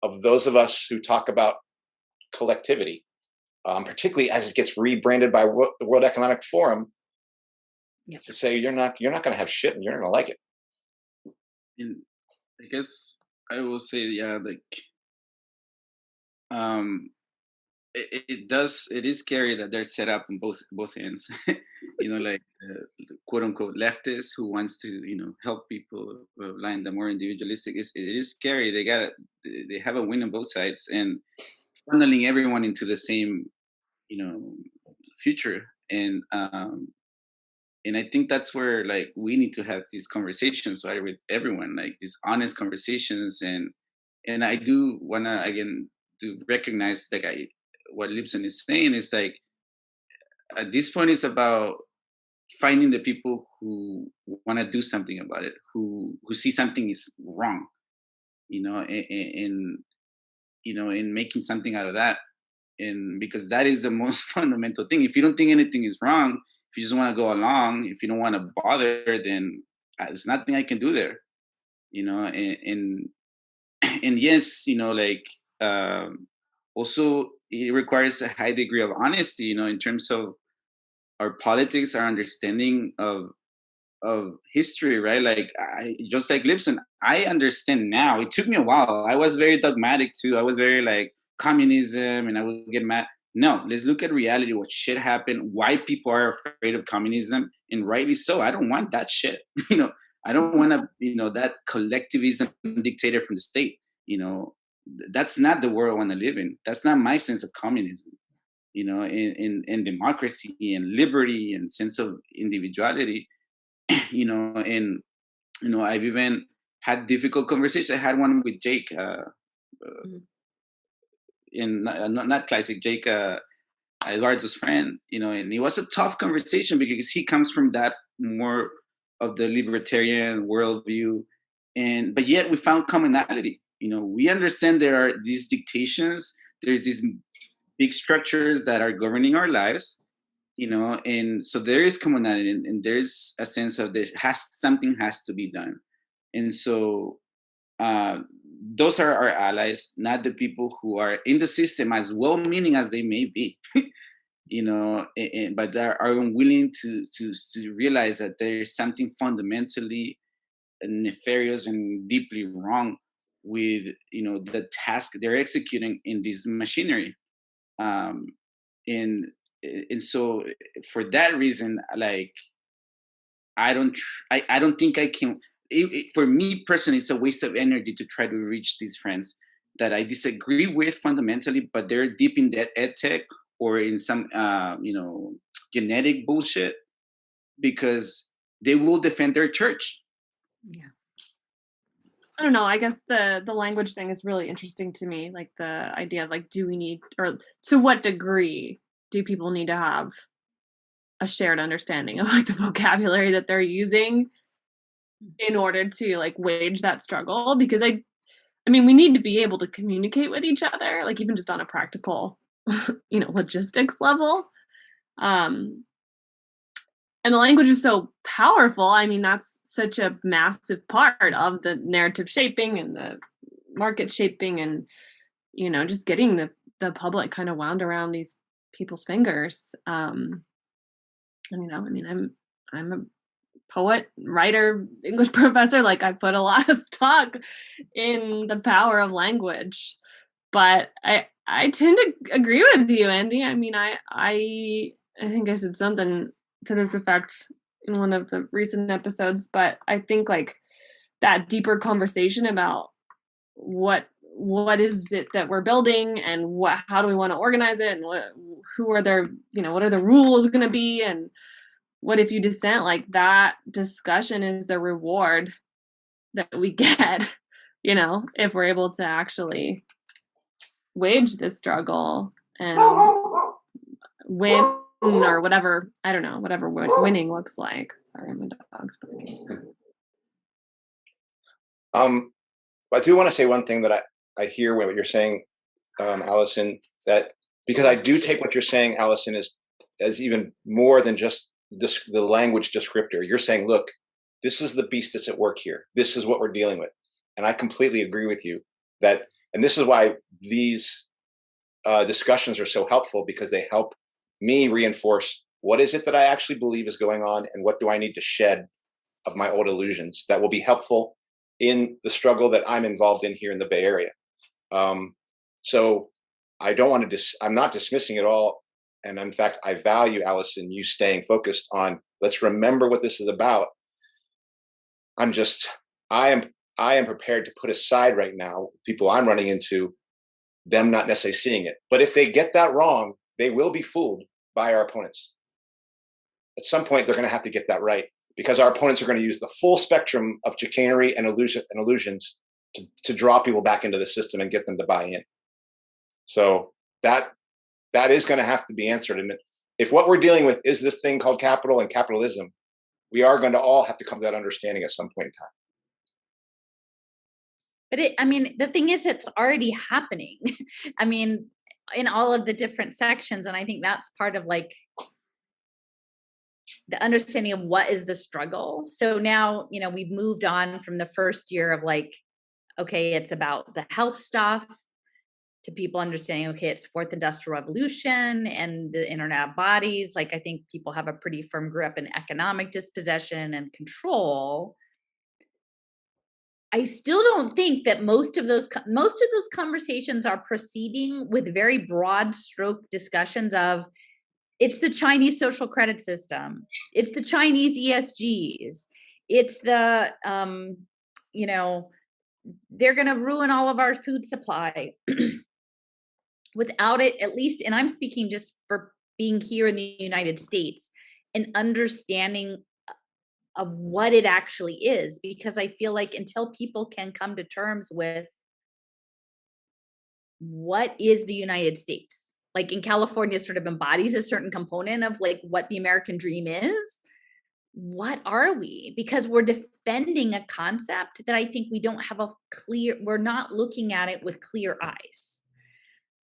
of those of us who talk about collectivity, particularly as it gets rebranded by the World Economic Forum. to say you're not going to have shit and you're not going to like it. And I guess I will say, yeah, like, it is scary that they're set up on both ends. Like quote unquote leftists who wants to help people line the more individualistic. It is scary. They have a win on both sides and funneling everyone into the same future. And I think that's where like we need to have these conversations, right, with everyone, like these honest conversations. And I do wanna again to recognize like what Libson is saying is like at this point it's about finding the people who want to do something about it, who see something is wrong, and making something out of that. And because that is the most fundamental thing. If you don't think anything is wrong, if you just want to go along, if you don't want to bother, then there's nothing I can do there, and yes, like also it requires a high degree of honesty, in terms of our politics, our understanding of history, right? Like just like Libson, I understand now. It took me a while. I was very dogmatic too. I was very like communism, and I would get mad. No, let's look at reality. What shit happened? Why people are afraid of communism, and rightly so. I don't want that shit. I don't want to, that collectivism dictator from the state. That's not the world I want to live in. That's not my sense of communism. In democracy and liberty and sense of individuality. And I've even had difficult conversations. I had one with Jake, in not classic Jake, Eduardo's friend, and it was a tough conversation because he comes from that more of the libertarian worldview, but yet we found commonality. We understand there are these dictations, there's these big structures that are governing our lives, and so there is commonality, and there's a sense of something has to be done. And so those are our allies, not the people who are in the system, as well-meaning as they may be, but they are unwilling to realize that there is something fundamentally nefarious and deeply wrong with the task they're executing in this machinery. And so for that reason, like I don't think I can. For me personally, it's a waste of energy to try to reach these friends that I disagree with fundamentally, but they're deep in that ed tech or in some genetic bullshit, because they will defend their church. Yeah. I don't know. I guess the language thing is really interesting to me. Like the idea of like, do we need, or to what degree do people need to have a shared understanding of like the vocabulary that they're using in order to like wage that struggle? Because I mean, we need to be able to communicate with each other, like even just on a practical, logistics level. And the language is so powerful. I mean, that's such a massive part of the narrative shaping and the market shaping and, just getting the public kind of wound around these people's fingers. I'm a poet, writer, English professor. Like I put a lot of stock in the power of language, but I tend to agree with you, Andy. I mean, I think I said something to this effect in one of the recent episodes, but I think like that deeper conversation about what is it that we're building and how do we want to organize it, and who are there, what are the rules going to be, and what if you dissent, like that discussion is the reward that we get, if we're able to actually wage this struggle and win or whatever, I don't know, whatever winning looks like. Sorry, my dog's barking. I do want to say one thing that I hear what you're saying, Alison, that because I do take what you're saying, Alison, as even more than just the language descriptor. You're saying, look, this is the beast that's at work here. This is what we're dealing with. And I completely agree with you that, and this is why these discussions are so helpful, because they help me reinforce what is it that I actually believe is going on, and what do I need to shed of my old illusions that will be helpful in the struggle that I'm involved in here in the Bay Area. So I don't want to, I'm not dismissing it all. And in fact, I value, Alison, you staying focused on, let's remember what this is about. I am prepared to put aside right now people I'm running into, them not necessarily seeing it. But if they get that wrong, they will be fooled by our opponents. At some point, they're going to have to get that right, because our opponents are going to use the full spectrum of chicanery and illusions to draw people back into the system and get them to buy in. So that is going to have to be answered. And if what we're dealing with is this thing called capital and capitalism, we are going to all have to come to that understanding at some point in time. But the thing is, it's already happening. I mean, in all of the different sections. And I think that's part of like the understanding of what is the struggle. So now, we've moved on from the first year of like, okay, it's about the health stuff, to people understanding, okay, it's fourth industrial revolution and the internet of bodies. Like, I think people have a pretty firm grip in economic dispossession and control. I still don't think that most of those conversations are proceeding with very broad stroke discussions of, it's the Chinese social credit system, it's the Chinese ESGs, it's the, they're going to ruin all of our food supply. Without it, at least, and I'm speaking just for being here in the United States, an understanding of what it actually is, because I feel like until people can come to terms with what is the United States, like in California sort of embodies a certain component of like what the American dream is. What are we? Because we're defending a concept that I think we don't have we're not looking at it with clear eyes.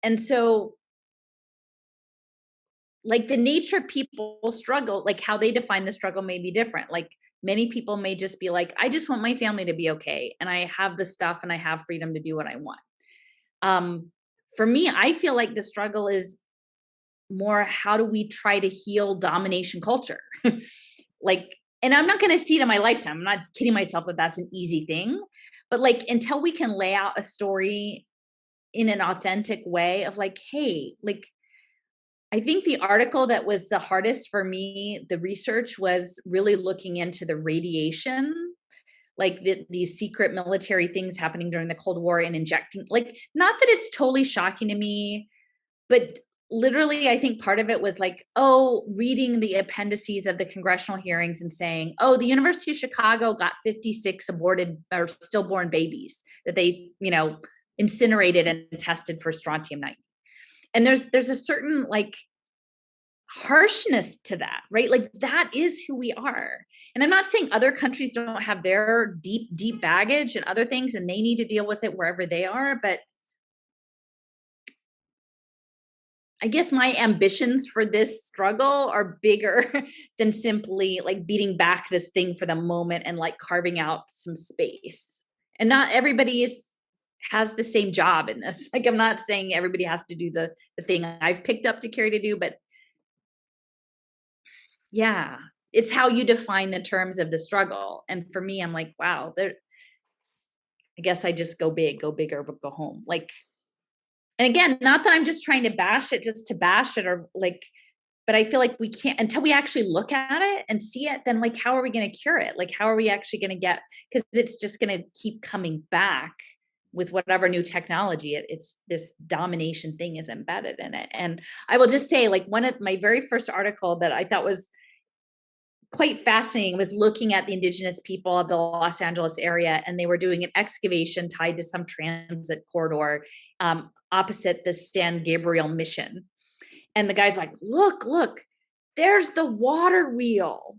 And so, like, the nature of people's struggle, like how they define the struggle may be different. Like, many people may just be like, I just want my family to be okay, and I have the stuff and I have freedom to do what I want. For me, I feel like the struggle is more, how do we try to heal domination culture? Like, and I'm not going to see it in my lifetime. I'm not kidding myself that that's an easy thing. But like, until we can lay out a story in an authentic way of like, hey, like, I think the article that was the hardest for me, the research, was really looking into the radiation, like these secret military things happening during the Cold War and injecting, like, not that it's totally shocking to me, but literally, I think part of it was like, reading the appendices of the congressional hearings and saying, the University of Chicago got 56 aborted or stillborn babies that they, incinerated and tested for strontium-90. And there's a certain like harshness to that, right? Like, that is who we are. And I'm not saying other countries don't have their deep baggage and other things, and they need to deal with it wherever they are. But I guess my ambitions for this struggle are bigger than simply like beating back this thing for the moment and like carving out some space. And not everybody has the same job in this. Like, I'm not saying everybody has to do the thing I've picked up to carry to do, but yeah, it's how you define the terms of the struggle. And for me, I'm like, wow, I guess I just go bigger, but go home. Like, and again, not that I'm just trying to bash it just to bash it, or like, but I feel like we can't, until we actually look at it and see it, then like, how are we going to cure it? Like, how are we actually going to get, because it's just going to keep coming back with whatever new technology it's this domination thing is embedded in it. And I will just say, like, one of my very first article that I thought was quite fascinating was looking at the indigenous people of the Los Angeles area, and they were doing an excavation tied to some transit corridor opposite the San Gabriel mission. And the guy's like, look, there's the water wheel.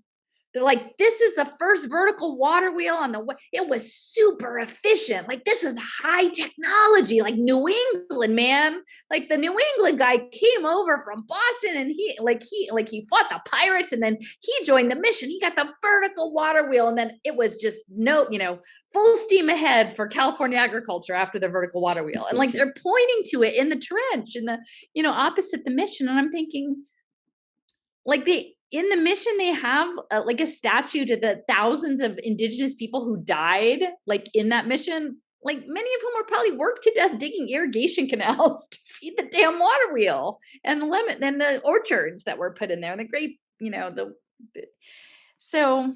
They're like, this is the first vertical water wheel on the way. It was super efficient. Like, this was high technology, like New England, man. Like, the New England guy came over from Boston, and he fought the pirates, and then he joined the mission. He got the vertical water wheel, and then it was just full steam ahead for California agriculture after the vertical water wheel. And like, they're pointing to it in the trench in the, opposite the mission. And I'm thinking, like in the mission, they have like a statue to the thousands of indigenous people who died, like in that mission, like many of whom were probably worked to death digging irrigation canals to feed the damn water wheel and the lemon and the orchards that were put in there and the grape, so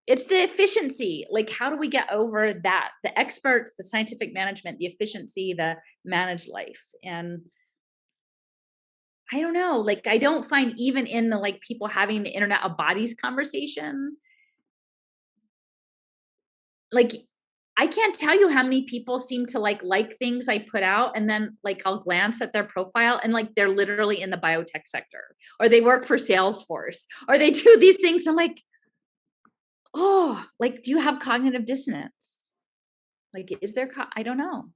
it's the efficiency. Like, how do we get over that? The experts, the scientific management, the efficiency, the managed life. And I don't know, like, I don't find even in the, like, people having the internet of bodies conversation, like, I can't tell you how many people seem to like things I put out. And then like, I'll glance at their profile and like, they're literally in the biotech sector, or they work for Salesforce, or they do these things. I'm like, oh, like, do you have cognitive dissonance? Like, is there, I don't know.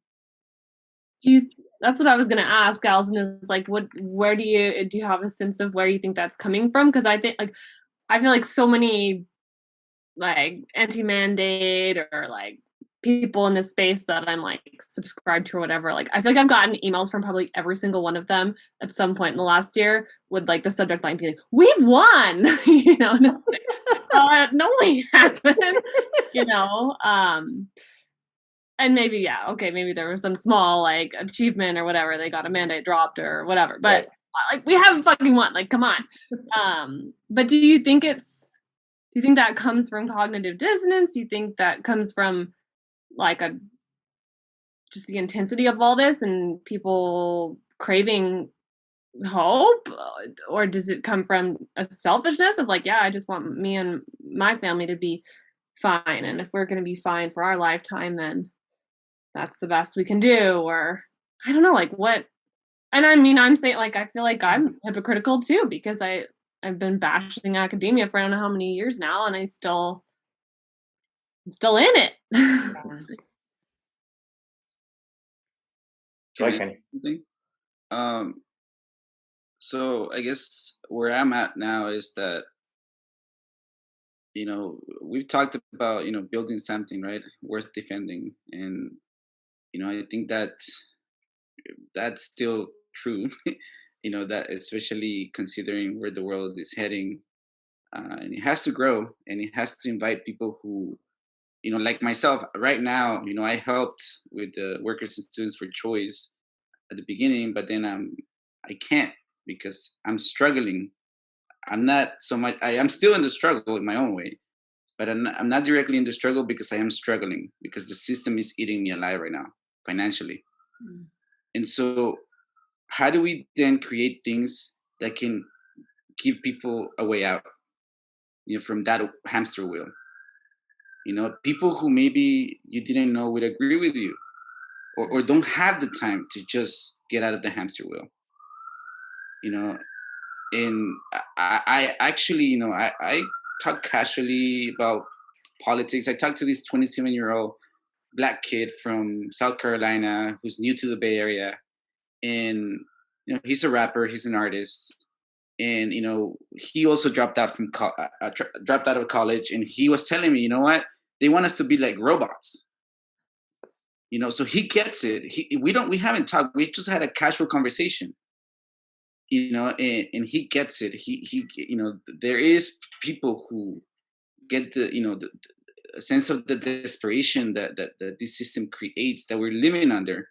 That's what I was going to ask, Alison, is like, where do you have a sense of where you think that's coming from? Because I think, like, I feel like so many like anti-mandate or like people in this space that I'm like subscribed to or whatever, like I feel like I've gotten emails from probably every single one of them at some point in the last year with like the subject line being like, we've won, no, we haven't, and maybe, maybe there was some small like achievement or whatever, they got a mandate dropped or whatever, but like we haven't fucking won, like, come on. But do you think that comes from cognitive dissonance? Do you think that comes from like just the intensity of all this and people craving hope? Or does it come from a selfishness of like, I just want me and my family to be fine, and if we're going to be fine for our lifetime, then that's the best we can do? Or I don't know, like what. And I mean, I'm saying, like, I feel like I'm hypocritical too, because I've been bashing academia for I don't know how many years now, and I'm still in it. So I guess where I'm at now is that, we've talked about, building something, right, worth defending. And, I think that that's still true, that especially considering where the world is heading. And it has to grow, and it has to invite people who, like myself right now, I helped with the Workers and Students for Choice at the beginning, but then I can't because I'm struggling. I'm not so much, I'm still in the struggle in my own way, but I'm not directly in the struggle because I am struggling, because the system is eating me alive right now, financially. Mm. And so how do we then create things that can give people a way out, from that hamster wheel? People who maybe you didn't know would agree with you, or don't have the time to just get out of the hamster wheel. And I actually, I talk casually about politics. I talked to this 27-year-old Black kid from South Carolina who's new to the Bay Area, and he's a rapper, he's an artist, and he also dropped out of college, and he was telling me, what, they want us to be like robots. So he gets it. We haven't talked. We just had a casual conversation. And he gets it. He there is people who get the sense of the desperation that this system creates, that we're living under.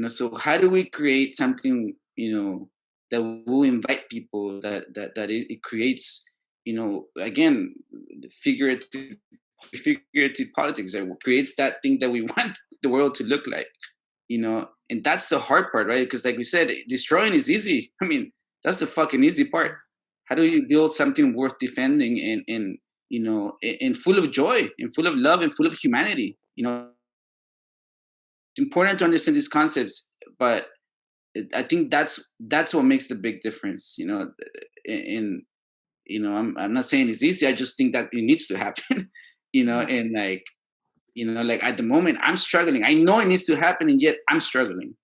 So how do we create something that will invite people, that it creates again, figurative politics, that creates that thing that we want the world to look like. And that's the hard part, right? Because like we said, destroying is easy. I mean, that's the fucking easy part. How do you build something worth defending and full of joy and full of love and full of humanity? It's important to understand these concepts, but I think that's what makes the big difference. I'm not saying it's easy. I just think that it needs to happen. And like, like at the moment I'm struggling. I know it needs to happen, and yet I'm struggling.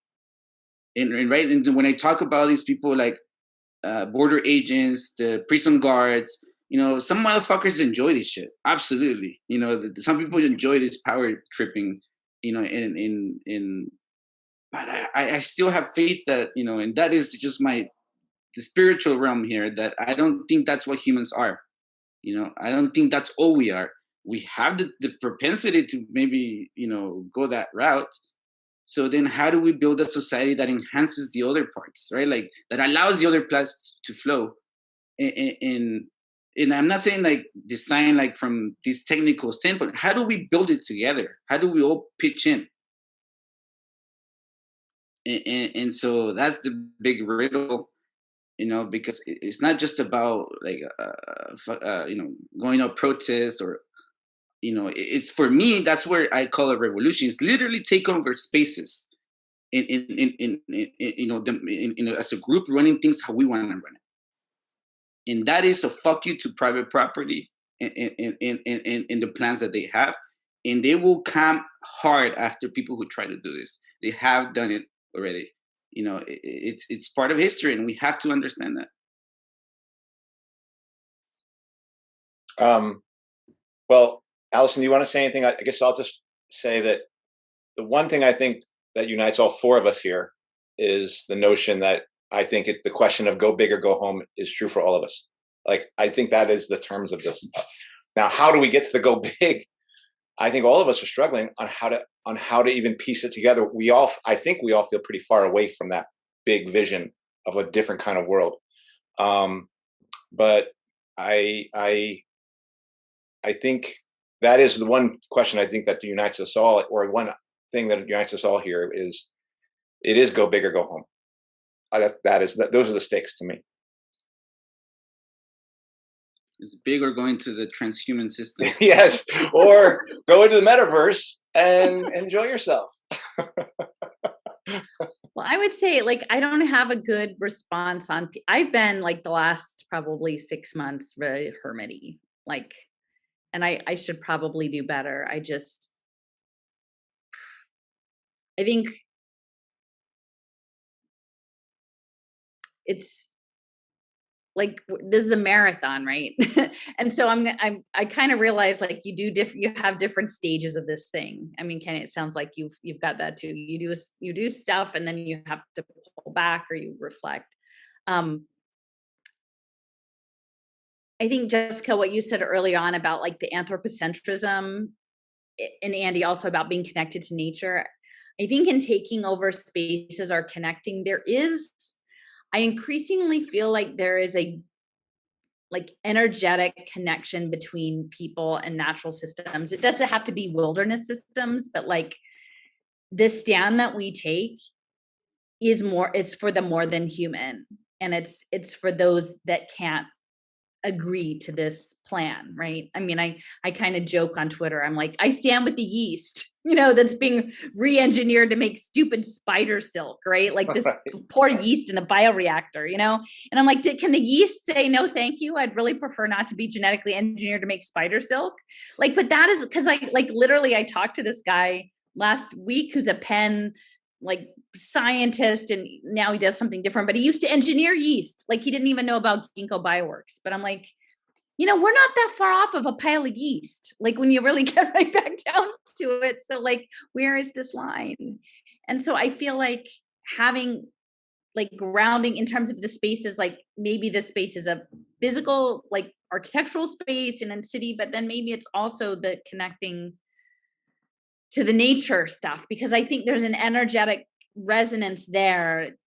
And right, and when I talk about these people like border agents, the prison guards, some motherfuckers enjoy this shit. Absolutely. Some people enjoy this power tripping, but I still have faith that, and that is just my the spiritual realm here, that I don't think that's what humans are. I don't think that's all we are. We have the propensity to maybe, go that route. So then how do we build a society that enhances the other parts, right? Like that allows the other parts to flow. And I'm not saying like design like from this technical standpoint. How do we build it together? How do we all pitch in? And so that's the big riddle, because it's not just about like going to protest or it's, for me, that's where I call it revolution. It's literally take over spaces in as a group, running things how we want to run it. And that is a fuck you to private property and the plans that they have. And they will come hard after people who try to do this. They have done it already. It's part of history, and we have to understand that. Well, Alison, do you want to say anything? I guess I'll just say that the one thing I think that unites all four of us here is the notion that I think the question of go big or go home is true for all of us. Like, I think that is the terms of this. Now, how do we get to the go big? I think all of us are struggling on how to even piece it together. I think we all feel pretty far away from that big vision of a different kind of world. But I think that is the one question I think that unites us all, or one thing that unites us all here is it is go big or go home. Those are the stakes to me. It's big or going to the transhuman system. Yes, or go into the metaverse and enjoy yourself. Well, I would say, like, I don't have a good response on. I've been like the last probably 6 months very hermity, like, and I should probably do better. I think it's like, this is a marathon, right? And so I kind of realize, like, you have different stages of this thing. I mean, Kenny, it sounds like you've got that too. You do stuff, and then you have to pull back or you reflect. I think, Jessica, what you said early on about like the anthropocentrism, and Andy also about being connected to nature. I think in taking over spaces or connecting, I increasingly feel like there is a like energetic connection between people and natural systems. It doesn't have to be wilderness systems, but like the stand that we take it's for the more than human. And it's for those that can't agree to this plan, right? I mean, I kind of joke on Twitter. I'm like, I stand with the yeast, that's being re-engineered to make stupid spider silk, right? Like this poor yeast in the bioreactor, and I'm like, can the yeast say no, thank you? I'd really prefer not to be genetically engineered to make spider silk. Like, but that is because literally I talked to this guy last week who's a Penn like scientist, and now he does something different, but he used to engineer yeast. Like, he didn't even know about Ginkgo Bioworks. But I'm like, we're not that far off of a pile of yeast, like when you really get right back down to it. So like, where is this line? And so I feel like having like grounding in terms of the spaces, like maybe the space is a physical, like architectural space in a city, but then maybe it's also the connecting to the nature stuff, because I think there's an energetic resonance there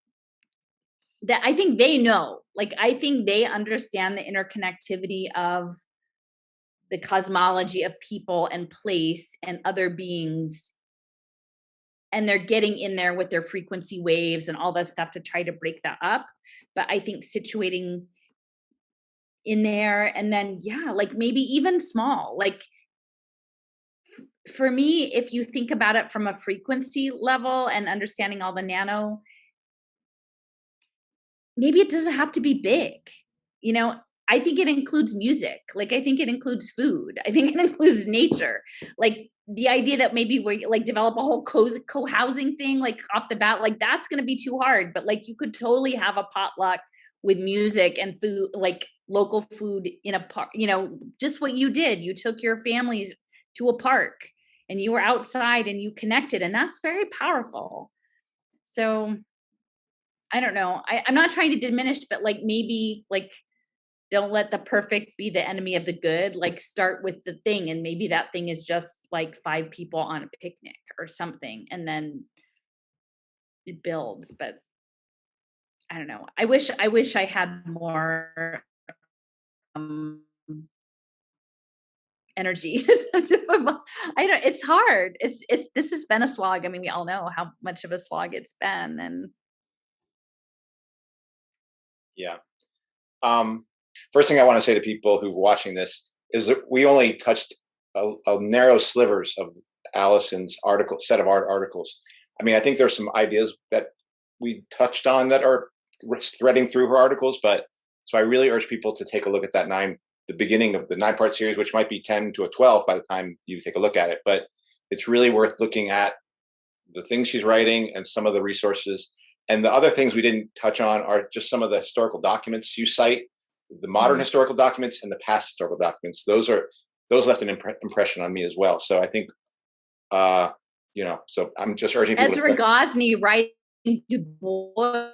that I think they know. Like, I think they understand the interconnectivity of the cosmology of people and place and other beings. And they're getting in there with their frequency waves and all that stuff to try to break that up. But I think situating in there, and then, like maybe even small, like, for me, if you think about it from a frequency level and understanding all the nano, maybe it doesn't have to be big. I think it includes music. Like, I think it includes food. I think it includes nature. Like, the idea that maybe we like develop a whole co-housing thing, like off the bat, like that's going to be too hard. But like, you could totally have a potluck with music and food, like local food in a park, just what you did. You took your families to a park and you were outside and you connected, and that's very powerful. So I don't know. I'm not trying to diminish, but like maybe like don't let the perfect be the enemy of the good. Like start with the thing, and maybe that thing is just like 5 people on a picnic or something, and then it builds. But I don't know. I wish I had more energy. It's hard. This has been a slog. I mean, we all know how much of a slog it's been. And yeah. First thing I want to say to people who've watching this is that we only touched a narrow slivers of Alison's set of articles. I mean, I think there's some ideas that we touched on that are threading through her articles, but so I really urge people to take a look at the beginning of the 9-part series, which might be 10 to a 12 by the time you take a look at it. But it's really worth looking at the things she's writing and some of the resources. And the other things we didn't touch on are just some of the historical documents you cite, the modern historical documents and the past historical documents. Those left an impression on me as well. So I think, so I'm just urging people. Ezra Gosney writing Du Bois,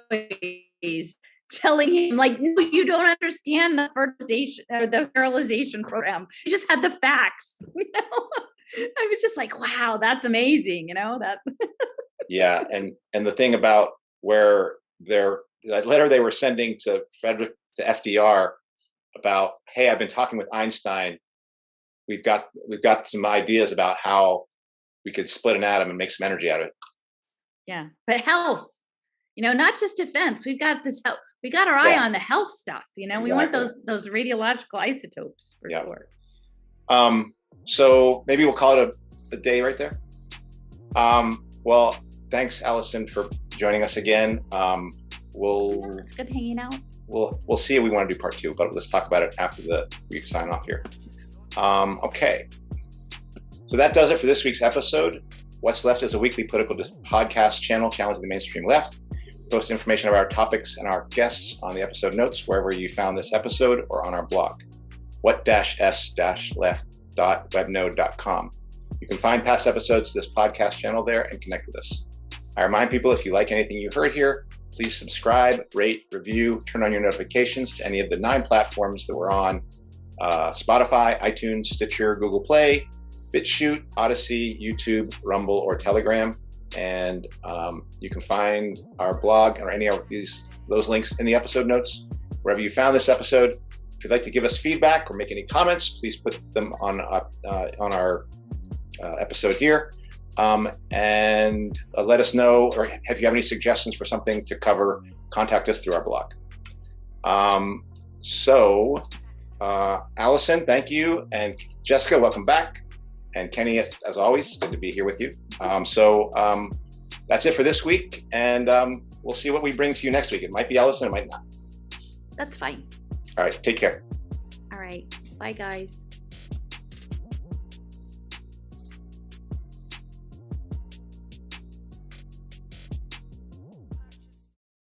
telling him like, no, you don't understand the fertilization or the sterilization program. You just had the facts. I was just like, wow, that's amazing. That. Yeah, and the thing about where that letter they were sending to FDR about, hey, I've been talking with Einstein. We've got some ideas about how we could split an atom and make some energy out of it. Yeah, but health, not just defense. We've got this health. We got our eye on the health stuff. Exactly. We want those radiological isotopes for sure. So maybe we'll call it a day right there. Well, thanks, Alison, for joining us again. It's good hanging out. We'll see if we want to do part 2, but let's talk about it after we sign off here. Okay. So that does it for this week's episode. What's Left is a weekly political podcast channel challenging the mainstream left. We post information about our topics and our guests on the episode notes wherever you found this episode or on our blog, what-s-left.webnode.com. You can find past episodes of this podcast channel there and connect with us. I remind people, if you like anything you heard here, please subscribe, rate, review, turn on your notifications to any of the 9 platforms that we're on: Spotify, iTunes, Stitcher, Google Play, Bitchute, Odysee, YouTube, Rumble, or Telegram. And you can find our blog or any of those links in the episode notes, wherever you found this episode. If you'd like to give us feedback or make any comments, please put them on our episode here. And let us know, or if you have any suggestions for something to cover, contact us through our blog. Alison, thank you. And Jessica, welcome back. And Kenny, as always, good to be here with you. That's it for this week. And we'll see what we bring to you next week. It might be Alison, it might not. That's fine. All right, take care. All right, bye guys.